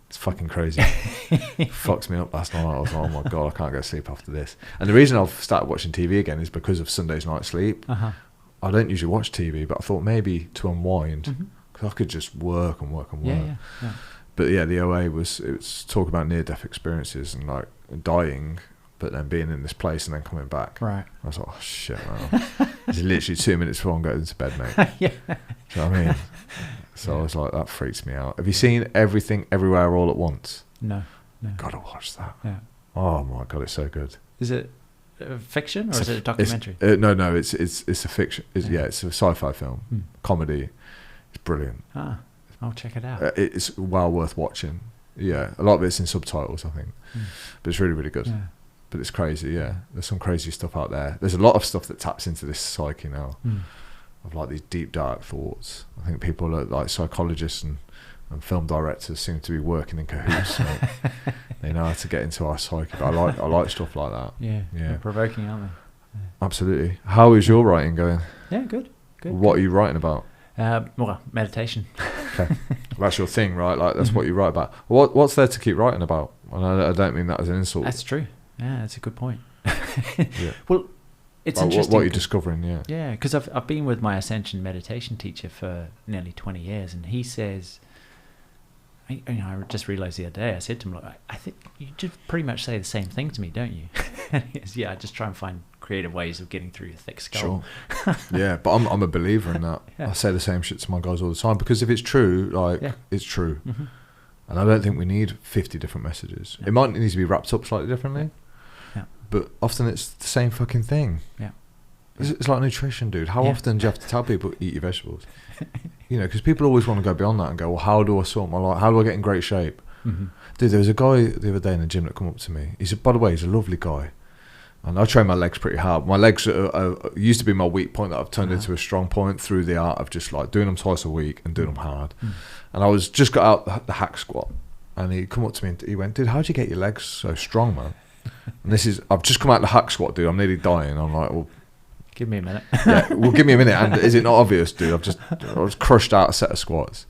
Speaker 1: it's fucking crazy. Fucks me up last night. I was like, oh my God, I can't go to sleep after this. And the reason I've started watching TV again is because of Sunday's night sleep. I don't usually watch TV, but I thought maybe to unwind, because I could just work and work.
Speaker 2: Yeah.
Speaker 1: But yeah, the OA was talk about near-death experiences and like dying, but then being in this place and then coming back. Right. I was like, oh shit, man. It's literally 2 minutes before I'm going into bed, mate. Do you know what I mean? So I was like, that freaks me out. Have you seen Everything Everywhere All at Once?
Speaker 2: No.
Speaker 1: Gotta watch that.
Speaker 2: Yeah.
Speaker 1: Oh my God, it's so good.
Speaker 2: Is it fiction or is it a documentary?
Speaker 1: No, it's a fiction. It's a sci-fi film, comedy. It's brilliant.
Speaker 2: I'll check it out.
Speaker 1: It's well worth watching. Yeah, a lot of it's in subtitles, I think, but it's really, really good. Yeah. But it's crazy. Yeah, there's some crazy stuff out there. There's a lot of stuff that taps into this psyche now, of like these deep, dark thoughts. I think people are like psychologists and film directors seem to be working in cahoots. So they know how to get into our psyche. But I like stuff like that. Yeah.
Speaker 2: They're provoking, aren't they? Yeah.
Speaker 1: Absolutely. How is your writing going?
Speaker 2: Yeah, good.
Speaker 1: What are you writing about?
Speaker 2: Well, meditation.
Speaker 1: Okay, that's your thing, right? Like that's what you write about. What's there to keep writing about? And I don't mean that as an insult.
Speaker 2: That's true. Yeah, that's a good point. Well, It's
Speaker 1: like
Speaker 2: interesting.
Speaker 1: What you're discovering, yeah.
Speaker 2: Yeah, because I've been with my Ascension meditation teacher for nearly 20 years, and he says, I just realized the other day, I said to him, like, I think you just pretty much say the same thing to me, don't you? And he goes, yeah, I just try and find creative ways of getting through your thick skull.
Speaker 1: Sure. Yeah, but I'm a believer in that.
Speaker 2: Yeah.
Speaker 1: I say the same shit to my guys all the time, because if it's true, like, it's true.
Speaker 2: Mm-hmm.
Speaker 1: And I don't think we need 50 different messages.
Speaker 2: No.
Speaker 1: It might need to be wrapped up slightly differently, but often it's the same fucking thing.
Speaker 2: Yeah.
Speaker 1: It's like nutrition, dude. How often do you have to tell people eat your vegetables? You know, because people always want to go beyond that and go, well, how do I sort my life? How do I get in great shape?
Speaker 2: Mm-hmm.
Speaker 1: Dude, there was a guy the other day in the gym that come up to me. By the way, he's a lovely guy. And I train my legs pretty hard. My legs used to be my weak point that I've turned into a strong point through the art of just like doing them twice a week and doing them hard. Mm. And I was just got out the hack squat, and he come up to me and he went, dude, how'd you get your legs so strong, man? And I've just come out the hack squat, dude. I'm nearly dying. I'm like, well,
Speaker 2: give me a minute.
Speaker 1: Yeah, well, give me a minute. And is it not obvious, dude? I was crushed out a set of squats.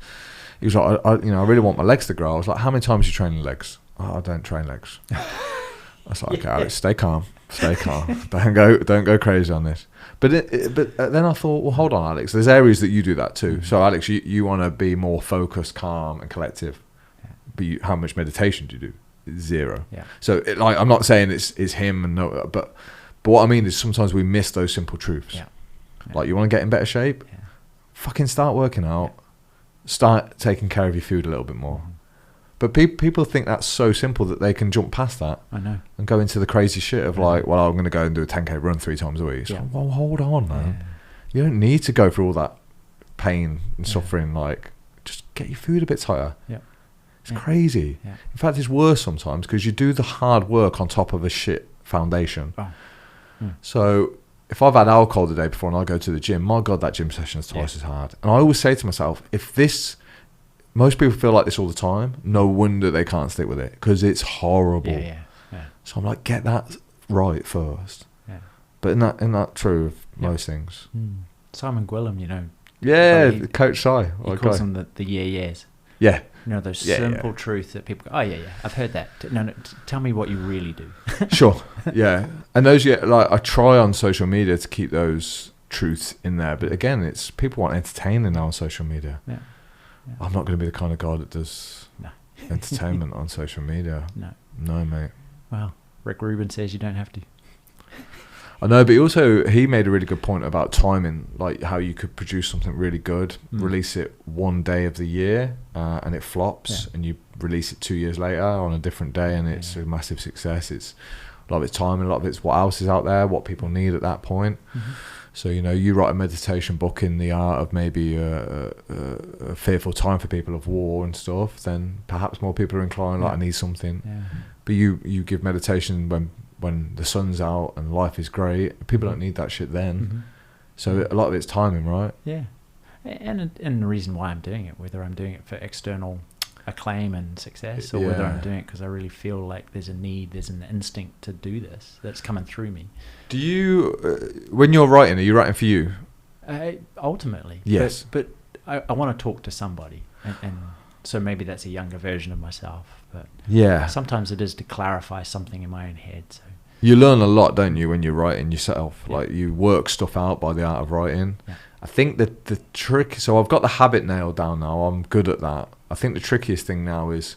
Speaker 1: He was like, I really want my legs to grow. I was like, how many times are you training legs? Oh, I don't train legs. I was like, okay, Alex, stay calm. Don't go crazy on this. But then I thought, well, hold on, Alex. There's areas that you do that too. Mm-hmm. So, Alex, you want to be more focused, calm, and collective. Yeah. But how much meditation do you do? 0. Yeah. So, I'm not saying it's him and no, but what I mean is sometimes we miss those simple truths. Yeah. Yeah. Like, you want to get in better shape? Yeah. Fucking start working out. Yeah. Start taking care of your food a little bit more. Mm-hmm. But people think that's so simple that they can jump past that.
Speaker 2: I know. And
Speaker 1: go into the crazy shit of like, well, I'm going to go and do a 10K run 3 times a week. It's like, well, hold on, man. Yeah. You don't need to go through all that pain and suffering. Like, just get your food a bit tighter. Yeah. It's crazy. Yeah. In fact, it's worse sometimes because you do the hard work on top of a shit foundation. Oh. Mm. So if I've had alcohol the day before and I go to the gym, my God, that gym session is twice as hard. And I always say to myself, most people feel like this all the time, no wonder they can't stick with it because it's horrible. Yeah. So I'm like, get that right first. Yeah. But isn't that true of most things?
Speaker 2: Mm. Simon Gwilym,
Speaker 1: Yeah, Coach Si.
Speaker 2: He calls them the years.
Speaker 1: Yeah.
Speaker 2: Those simple truths that people go, oh, yeah, I've heard that. No, tell me what you really do.
Speaker 1: Sure, yeah. And those, I try on social media to keep those truths in there. But again, it's people want entertaining now on social media. Yeah. I'm not going to be the kind of guy that does entertainment on social media. No, mate.
Speaker 2: Well, Rick Rubin says you don't have to.
Speaker 1: I know, but he made a really good point about timing, like how you could produce something really good, release it one day of the year, and it flops, and you release it 2 years later on a different day, and it's a massive success. It's a lot of it's timing, a lot of it's what else is out there, what people need at that point. Mm-hmm. So, you write a meditation book in the art of maybe a fearful time for people of war and stuff, then perhaps more people are inclined, I need something. Yeah. But you give meditation when the sun's out and life is great. People don't need that shit then. Mm-hmm. So a lot of it's timing, right? Yeah.
Speaker 2: And the reason why I'm doing it, whether I'm doing it for external acclaim and success, or whether I'm doing it because I really feel like there's an instinct to do this that's coming through me. Do
Speaker 1: you, when you're writing, are you writing for you?
Speaker 2: Ultimately,
Speaker 1: yes.
Speaker 2: But I want to talk to somebody, and so maybe that's a younger version of myself. But sometimes it is to clarify something in my own head. So
Speaker 1: you learn a lot, don't you, when you're writing yourself? Yeah. Like you work stuff out by the art of writing. Yeah. I think that the trick, so I've got the habit nailed down now. I'm good at that. I think the trickiest thing now is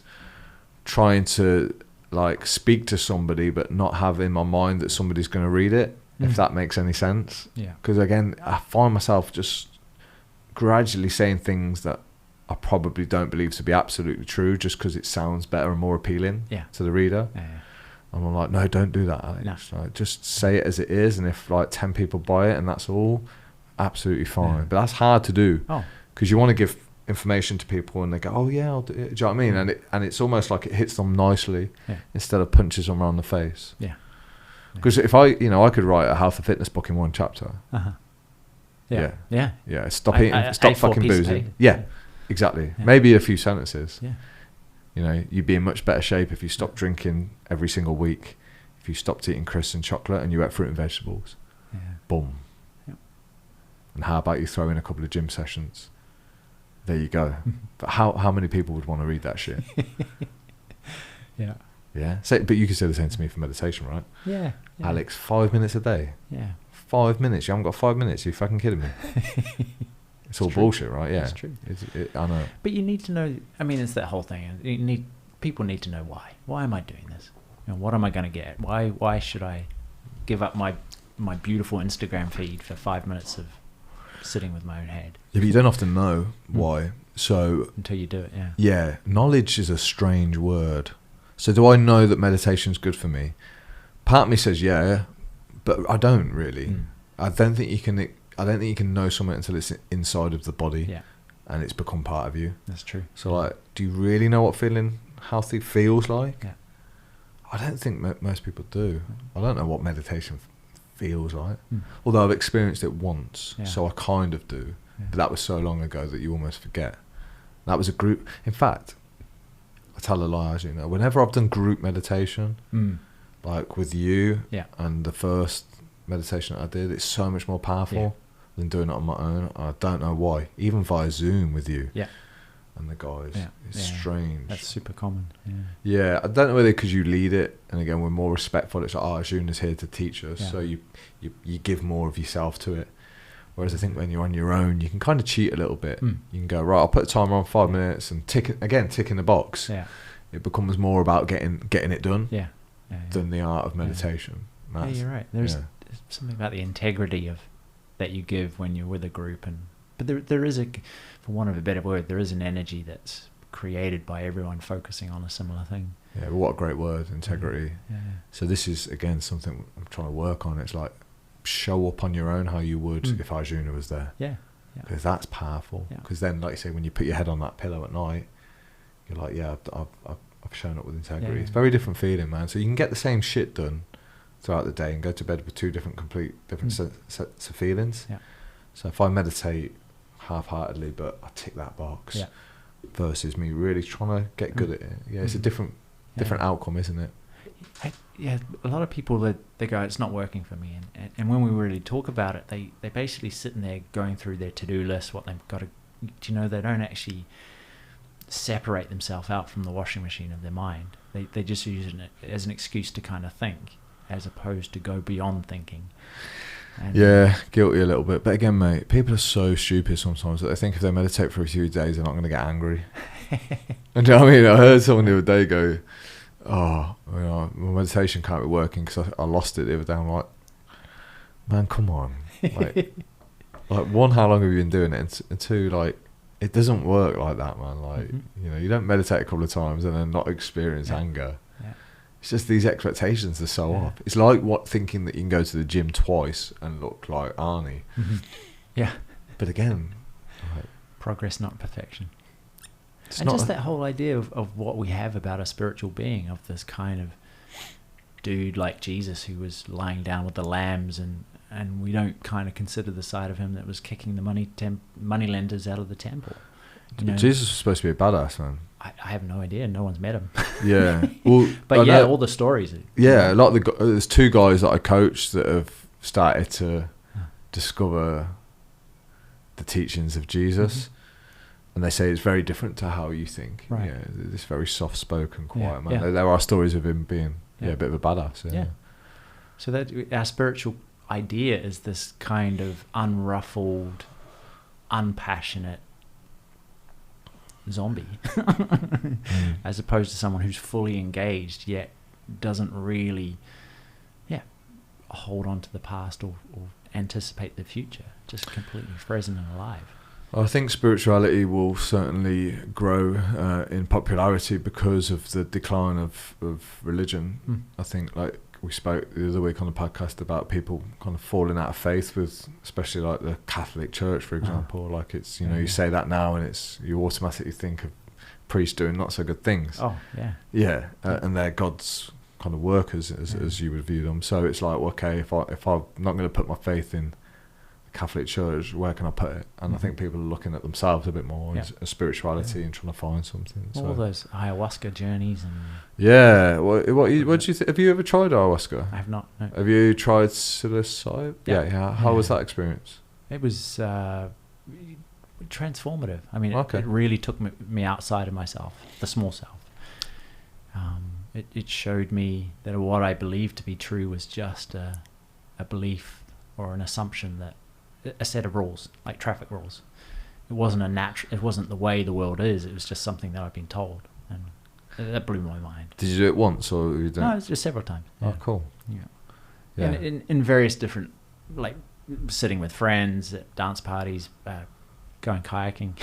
Speaker 1: trying to like speak to somebody, but not have in my mind that somebody's going to read it, if that makes any sense. Yeah. Because again, I find myself just gradually saying things that I probably don't believe to be absolutely true, just because it sounds better and more appealing to the reader. Yeah. And I'm like, no, don't do that, Alex. No. Like, just say it as it is, and if like 10 people buy it and that's all, absolutely fine. But that's hard to do because you want to give information to people and they go, oh yeah, I'll do it. Do you know what I mean? And it's almost like it hits them nicely instead of punches them around the face. Yeah. Because if I could write a health and fitness book in one chapter. Uh-huh. Yeah. Stop eating, stop fucking boozing. Yeah, exactly. Yeah. Maybe a few sentences. Yeah. You'd be in much better shape if you stopped drinking every single week, if you stopped eating crisps and chocolate and you ate fruit and vegetables. Yeah. Boom. And how about you throw in a couple of gym sessions? There you go. But how many people would want to read that shit?
Speaker 2: Yeah.
Speaker 1: Yeah. But you can say the same to me for meditation, right?
Speaker 2: Yeah.
Speaker 1: Alex, 5 minutes a day.
Speaker 2: Yeah.
Speaker 1: 5 minutes. You haven't got 5 minutes. You fucking kidding me? It's all
Speaker 2: true.
Speaker 1: bullshit, right? Yeah.
Speaker 2: It's true.
Speaker 1: I know.
Speaker 2: But you need to know. I mean, it's that whole thing. People need to know why. Why am I doing this? What am I going to get? Why should I give up my beautiful Instagram feed for 5 minutes of sitting with my own head?
Speaker 1: Yeah, but you don't often know why. So
Speaker 2: until you do it, yeah.
Speaker 1: Yeah, knowledge is a strange word. So do I know that meditation's good for me? Part of me says yeah, but I don't really. I don't think you can know something until it's inside of the body, and it's become part of you.
Speaker 2: That's true.
Speaker 1: So like, do you really know what feeling healthy feels like?
Speaker 2: Yeah.
Speaker 1: I don't think most people do. I don't know what meditation feels like, although I've experienced it once, so I kind of do. But that was so long ago that you almost forget. That was a group. In fact, I tell a lie, as you know. Whenever I've done group meditation, like with you, and the first meditation that I did, it's so much more powerful than doing it on my own. I don't know why. Even via Zoom with you and the guys, it's strange.
Speaker 2: That's super common.
Speaker 1: Yeah, I don't know whether because you lead it, and again we're more respectful. It's like, Arjuna's here to teach us, so you give more of yourself to it. Whereas I think when you're on your own, you can kind of cheat a little bit. You can go, right, I'll put the timer on 5 minutes and tick in the box. Yeah. It becomes more about getting it done than the art of meditation.
Speaker 2: Yeah, you're right. There's something about the integrity that you give when you're with a group, but there is for want of a better word, there is an energy that's created by everyone focusing on a similar thing.
Speaker 1: Yeah, but what a great word, integrity. So this is again something I'm trying to work on. It's like, show up on your own how you would if Arjuna was there. Because that's powerful. Because then, like you say, when you put your head on that pillow at night, you're like, I've shown up with integrity. It's a very different feeling, man. So you can get the same shit done throughout the day and go to bed with two different sets of feelings. So if I meditate half-heartedly, but I tick that box, versus me really trying to get good at it. It's a different outcome, isn't it?
Speaker 2: A lot of people they go, it's not working for me, and when we really talk about it, they basically sitting there going through their to-do list, what they've got to, they don't actually separate themselves out from the washing machine of their mind. They just use it as an excuse to kind of think, as opposed to go beyond thinking. And
Speaker 1: guilty a little bit, but again, mate, people are so stupid sometimes that they think if they meditate for a few days, they're not going to get angry. And do you know what I mean? I heard someone the other day go, my meditation can't be working because I lost it the other day. I'm like, man, come on. Like, one, how long have you been doing it? And two, like, it doesn't work like that, man. Like, you don't meditate a couple of times and then not experience anger. It's just these expectations are so up. It's like thinking that you can go to the gym twice and look like Arnie. But again,
Speaker 2: progress, not perfection. And just that whole idea of what we have about a spiritual being, of this kind of dude like Jesus who was lying down with the lambs, and we don't kind of consider the side of him that was kicking the money lenders out of the temple.
Speaker 1: Jesus was supposed to be a badass, man.
Speaker 2: I have no idea. No one's met him.
Speaker 1: Well,
Speaker 2: but all the stories.
Speaker 1: A lot of there's two guys that I coach that have started to discover the teachings of Jesus. And they say it's very different to how you think. Right. This very soft-spoken, quiet man. There are stories of him being a bit of a badass.
Speaker 2: So that our spiritual idea is this kind of unruffled, unpassionate zombie, as opposed to someone who's fully engaged yet doesn't really, hold on to the past or anticipate the future. Just completely present and alive.
Speaker 1: I think spirituality will certainly grow in popularity because of the decline of religion. I think, like we spoke the other week on the podcast about people kind of falling out of faith with, especially like the Catholic Church, for example. Like it's, you say that now and you automatically think of priests doing not so good things. And they're God's kind of workers as you would view them. So it's like, okay, if I'm not going to put my faith in Catholic Church, where can I put it? And I think people are looking at themselves a bit more as spirituality and trying to find something.
Speaker 2: All those ayahuasca journeys and
Speaker 1: what do you think? Have you ever tried ayahuasca?
Speaker 2: I have not. No.
Speaker 1: Have you tried psilocybin? How was that experience?
Speaker 2: It was transformative. I mean, it really took me outside of myself, the small self. it showed me that what I believed to be true was just a belief or an assumption, that a set of rules, like traffic rules. It wasn't it wasn't the way the world is. It was just something that I've been told, and that blew my mind.
Speaker 1: Did you do it once, or you didn't?
Speaker 2: No, it was just several times.
Speaker 1: Oh, cool.
Speaker 2: Yeah. And in various different, like sitting with friends at dance parties, going kayaking.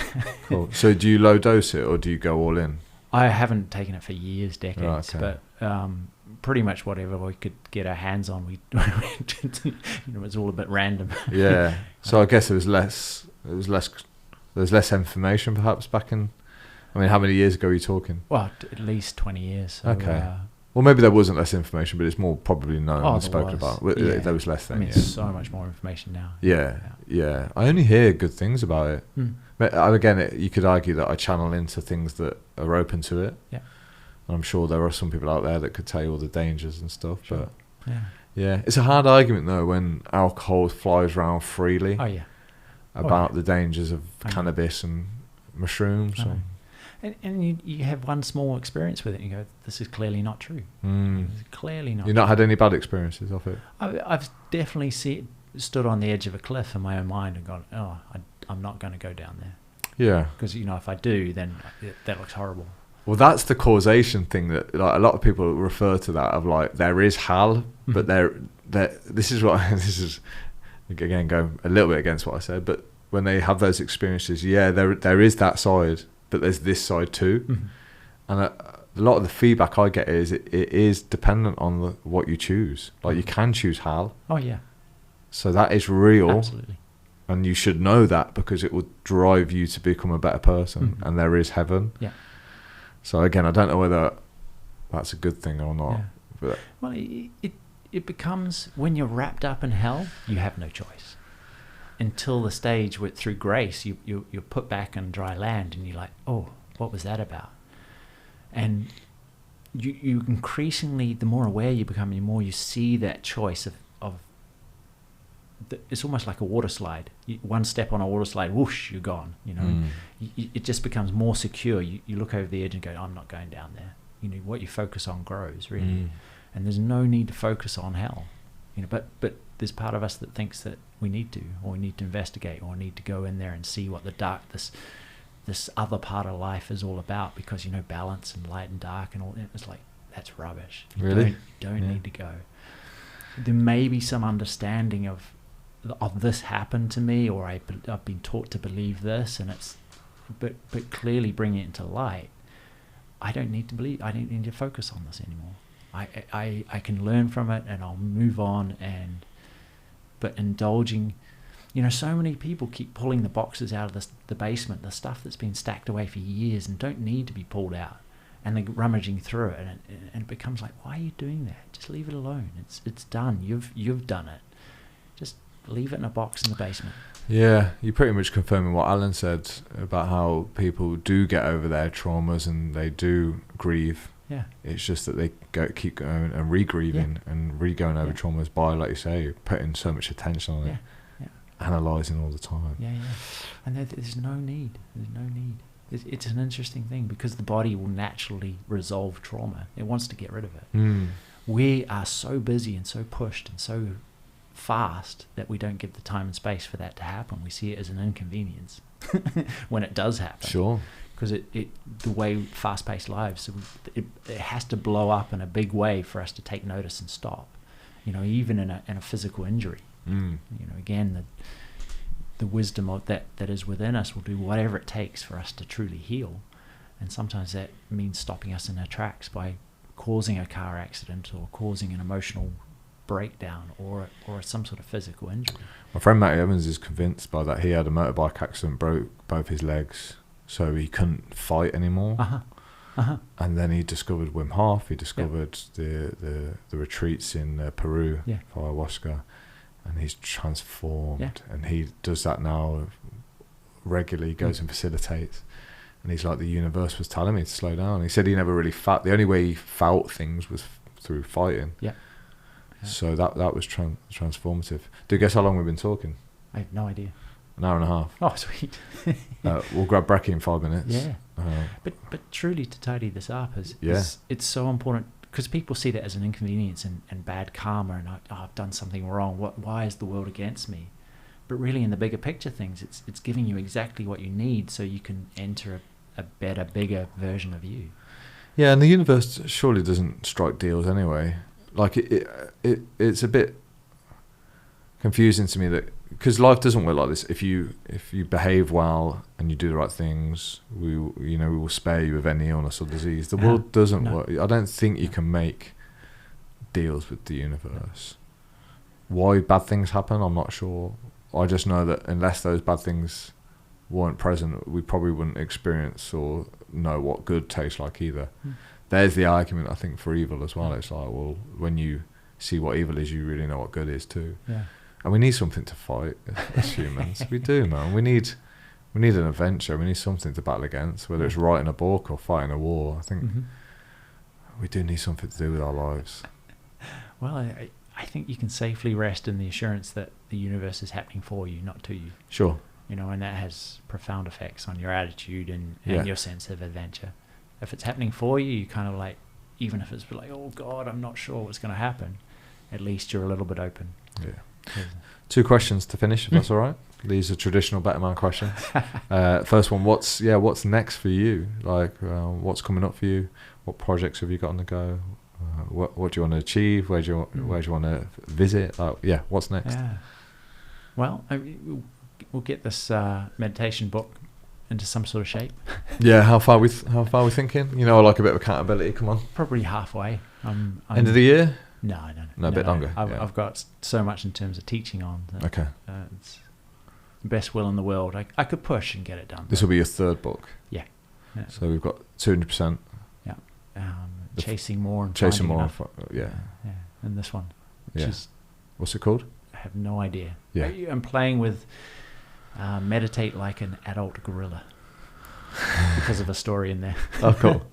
Speaker 1: Cool. So do you low dose it, or do you go all in?
Speaker 2: I haven't taken it for years, decades,
Speaker 1: Oh, okay.
Speaker 2: but pretty much whatever we could get our hands on, it was all a bit random.
Speaker 1: Yeah. So I guess there was less information perhaps back in. I mean, how many years ago are you talking?
Speaker 2: Well, at least 20 years. So,
Speaker 1: okay. Well, maybe there wasn't less information, but it's more probably known and spoken
Speaker 2: was.
Speaker 1: about.
Speaker 2: Yeah.
Speaker 1: There was less then.
Speaker 2: I mean, so much more information now.
Speaker 1: Yeah. I only hear good things about it. But again, you could argue that I channel into things that are open to it.
Speaker 2: Yeah.
Speaker 1: And I'm sure there are some people out there that could tell you all the dangers and stuff.
Speaker 2: Sure.
Speaker 1: But yeah, it's a hard argument though when alcohol flies around freely.
Speaker 2: Oh yeah.
Speaker 1: About the dangers of cannabis and mushrooms.
Speaker 2: And you have one small experience with it and you go, this is clearly not true. This is clearly not
Speaker 1: You've not had any bad experiences of it?
Speaker 2: I've definitely stood on the edge of a cliff in my own mind and gone, I'm not going to go down there.
Speaker 1: Yeah.
Speaker 2: Because, if I do, then that looks horrible.
Speaker 1: Well, that's the causation thing that like, a lot of people refer to that of like, there is hell, but this is again going a little bit against what I said, but when they have those experiences, there is that side, but there's this side too. And a lot of the feedback I get is it is dependent on what you choose. Like you can choose hell.
Speaker 2: Oh yeah.
Speaker 1: So that is real.
Speaker 2: Absolutely.
Speaker 1: And you should know that because it will drive you to become a better person. And there is heaven.
Speaker 2: Yeah.
Speaker 1: So again, I don't know whether that's a good thing or not.
Speaker 2: Yeah.
Speaker 1: But
Speaker 2: well, it becomes, when you're wrapped up in hell, you have no choice. Until the stage where through grace, you're put back on dry land and you're like, oh, what was that about? And you increasingly, the more aware you become, the more you see that choice of it's almost like a water slide. One step on a water slide, whoosh, you're gone. It just becomes more secure. You look over the edge and go, I'm not going down there. What you focus on grows, really. And there's no need to focus on hell. But there's part of us that thinks that we need to, or we need to investigate, or we need to go in there and see what the this other part of life is all about, because balance and light and dark and all that. It's like, that's rubbish.
Speaker 1: Really?
Speaker 2: You don't need to go. There may be some understanding of this happened to me, or I've been taught to believe this, and but clearly bring it into light. I don't need to focus on this anymore. I can learn from it and I'll move on. But indulging, so many people keep pulling the boxes out of the basement, the stuff that's been stacked away for years and don't need to be pulled out, and they're rummaging through it, and it becomes like, why are you doing that? Just leave it alone. It's done. You've done it. Just leave it in a box in the basement.
Speaker 1: Yeah, you're pretty much confirming what Alan said about how people do get over their traumas and they do grieve.
Speaker 2: Yeah.
Speaker 1: It's just that they keep going and re-grieving and re-going over traumas by, like you say, putting so much attention on it, analysing all the time.
Speaker 2: Yeah. And there's no need. There's no need. It's an interesting thing because the body will naturally resolve trauma. It wants to get rid of it. We are so busy and so pushed and so fast that we don't give the time and space for that to happen. We see it as an inconvenience when it does happen.
Speaker 1: Sure.
Speaker 2: Because the way fast-paced lives, it has to blow up in a big way for us to take notice and stop. Even in a physical injury. Again, the wisdom of that is within us will do whatever it takes for us to truly heal, and sometimes that means stopping us in our tracks by causing a car accident or causing an emotional breakdown or some sort of physical injury.
Speaker 1: My friend Matty Evans is convinced by that. He had a motorbike accident, broke both his legs, so he couldn't fight anymore. And then he discovered Wim Hof. He discovered the retreats in Peru for ayahuasca, and he's transformed. And he does that now regularly. He goes and facilitates, and he's like, the universe was telling me to slow down. He said he never really felt. The only way he felt things was through fighting. So that was transformative. Do you guess how long we've been talking?
Speaker 2: I have no idea.
Speaker 1: An hour and a half.
Speaker 2: Oh, sweet.
Speaker 1: We'll grab brekkie in 5 minutes.
Speaker 2: Yeah. But truly, to tidy this up it's so important, because people see that as an inconvenience and bad karma, and I've done something wrong. Why is the world against me? But really, in the bigger picture things, it's giving you exactly what you need, so you can enter a better, bigger version of you.
Speaker 1: Yeah, and the universe surely doesn't strike deals anyway. Like it's a bit confusing to me that, because life doesn't work like this. If you behave well and you do the right things, we will spare you of any illness or disease. The world doesn't work. I don't think you can make deals with the universe. Why bad things happen, I'm not sure. I just know that unless those bad things weren't present, we probably wouldn't experience or know what good tastes like either. There's the argument, I think, for evil as well. It's like, well, when you see what evil is, you really know what good is too.
Speaker 2: Yeah.
Speaker 1: And we need something to fight as humans. We do, man. We need an adventure. We need something to battle against, whether it's writing a book or fighting a war. I think we do need something to do with our lives.
Speaker 2: Well, I think you can safely rest in the assurance that the universe is happening for you, not to you.
Speaker 1: Sure.
Speaker 2: And that has profound effects on your attitude and your sense of adventure. If it's happening for you, you kind of like, even if it's like, oh God, I'm not sure what's going to happen, at least you're a little bit open.
Speaker 1: Yeah. 2 questions to finish, if that's all right. These are traditional Better Man questions. First one, what's next for you? Like, what's coming up for you? What projects have you got on the go? What do you want to achieve? Where do you want to visit? What's next?
Speaker 2: Yeah. Well, we'll get this meditation book into some sort of shape.
Speaker 1: Yeah. How far we thinking? Like a bit of accountability. Come on.
Speaker 2: Probably halfway.
Speaker 1: End of the year?
Speaker 2: No,
Speaker 1: a bit longer.
Speaker 2: I've got so much in terms of teaching on.
Speaker 1: Okay.
Speaker 2: It's the best will in the world. I could push and get it done.
Speaker 1: This will be your 3rd book.
Speaker 2: Yeah.
Speaker 1: So we've got 200%.
Speaker 2: Yeah. Chasing more and
Speaker 1: chasing more.
Speaker 2: Yeah. And this one, which is,
Speaker 1: what's it called?
Speaker 2: I have no idea.
Speaker 1: Yeah.
Speaker 2: I'm playing with meditate like an adult gorilla because of a story in there.
Speaker 1: Oh, cool.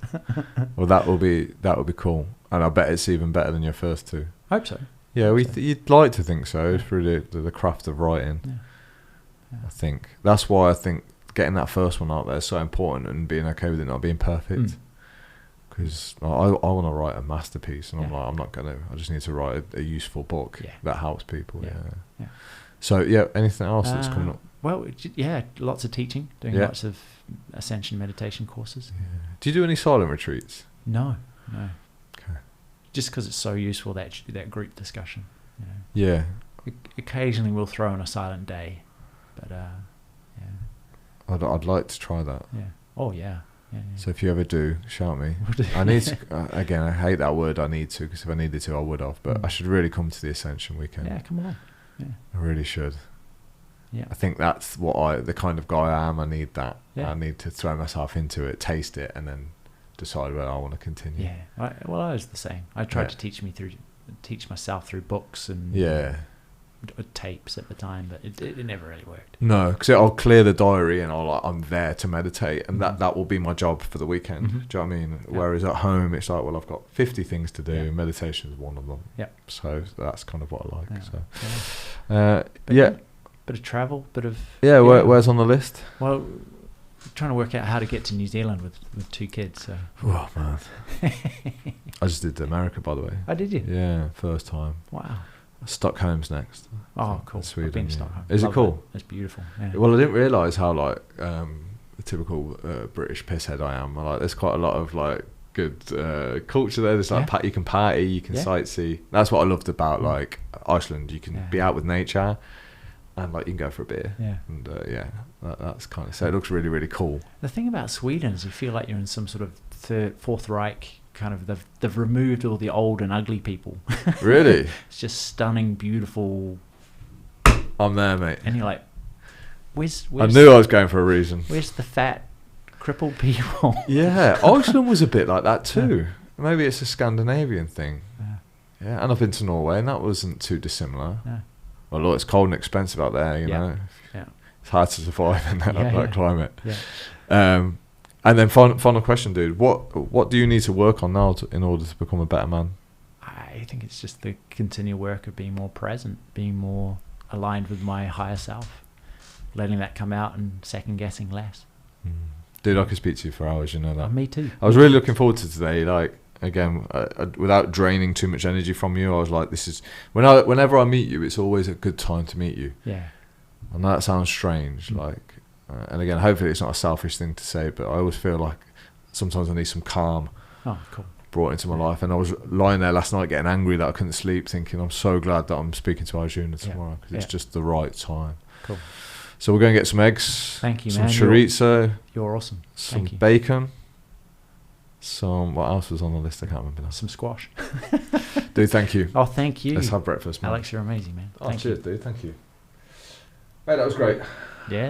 Speaker 1: Well, that will be cool, and I bet it's even better than your first 2.
Speaker 2: Hope so.
Speaker 1: Yeah, you'd like to think so through the craft of writing. Yeah. I think that's why I think getting that first one out there is so important, and being okay with it not being perfect. Because I want to write a masterpiece, and I'm not gonna. I just need to write a useful book that helps people. Yeah. So anything else that's coming up?
Speaker 2: Well, lots of teaching, doing lots of ascension meditation courses.
Speaker 1: Yeah. Do you do any silent retreats?
Speaker 2: No.
Speaker 1: Okay.
Speaker 2: Just because it's so useful, that group discussion.
Speaker 1: Yeah.
Speaker 2: Occasionally we'll throw in a silent day, but
Speaker 1: I'd like to try that.
Speaker 2: Yeah. Oh yeah. Yeah.
Speaker 1: So if you ever do, shout me. I need to, again, I hate that word, I need to, because if I needed to, I would have. But I should really come to the Ascension weekend.
Speaker 2: Yeah, come on. Yeah.
Speaker 1: I really should.
Speaker 2: Yeah.
Speaker 1: I think that's the kind of guy I am. I need that.
Speaker 2: Yeah.
Speaker 1: I need to throw myself into it, taste it, and then decide whether I want to continue.
Speaker 2: Yeah. I was the same. I tried to teach myself through books and tapes at the time, but it never really worked.
Speaker 1: No, because I'll clear the diary and I'm there to meditate, and that will be my job for the weekend. Do you know what I mean? Yeah. Whereas at home, it's like, well, I've got 50 things to do. Yeah. Meditation is one of them. Yeah. So that's kind of what I like. Yeah. So,
Speaker 2: bit of travel, bit of
Speaker 1: where's on the list?
Speaker 2: Well, trying to work out how to get to New Zealand with 2 kids. So.
Speaker 1: Oh man, I just did America, by the way.
Speaker 2: Oh, did you?
Speaker 1: Yeah, first time.
Speaker 2: Wow.
Speaker 1: Stockholm's next.
Speaker 2: Oh, cool.
Speaker 1: Sweden.
Speaker 2: I've been to Stockholm.
Speaker 1: Is it cool?
Speaker 2: It's beautiful. Yeah.
Speaker 1: Well, I didn't realise how the typical British pisshead I am. There's quite a lot of good culture there. There's you can party, you can sightsee. That's what I loved about Iceland. You can be out with nature, and you can go for a beer. Yeah. And that's kind of so. It looks really, really cool.
Speaker 2: The thing about Sweden is you feel like you're in some sort of Fourth Reich. Kind of they've removed all the old and ugly people.
Speaker 1: Really?
Speaker 2: It's just stunning, beautiful.
Speaker 1: I'm there, mate.
Speaker 2: And you're like, where's
Speaker 1: I knew I was going for a reason.
Speaker 2: Where's the fat, crippled people?
Speaker 1: Yeah, Iceland was a bit like that too. Yeah. Maybe it's a Scandinavian thing. Yeah, and I've been to Norway, and that wasn't too dissimilar. Yeah. Well, look, it's cold and expensive out there. You know, it's hard to survive in that climate. Yeah. And then final question, dude. What do you need to work on now in order to become a better man?
Speaker 2: I think it's just the continual work of being more present, being more aligned with my higher self, letting that come out and second guessing less.
Speaker 1: Dude, I could speak to you for hours, you know that.
Speaker 2: Me too.
Speaker 1: I was really looking forward to today. again, without draining too much energy from you, I was like, this is whenever I meet you, it's always a good time to meet you.
Speaker 2: Yeah.
Speaker 1: I know that sounds strange, like, and again, hopefully it's not a selfish thing to say, but I always feel like sometimes I need some calm brought into my life. And I was lying there last night getting angry that I couldn't sleep, thinking I'm so glad that I'm speaking to Arjuna tomorrow, because it's just the right time.
Speaker 2: Cool.
Speaker 1: So we're going to get some eggs.
Speaker 2: Thank you,
Speaker 1: some
Speaker 2: man.
Speaker 1: chorizo.
Speaker 2: You're awesome.
Speaker 1: Some bacon. Some, what else was on the list? I can't remember now.
Speaker 2: Some squash.
Speaker 1: Dude, thank you.
Speaker 2: Oh, thank you.
Speaker 1: Let's have breakfast, man.
Speaker 2: Alex, you're amazing, man.
Speaker 1: Cheers, dude. Thank you. Hey, that was great.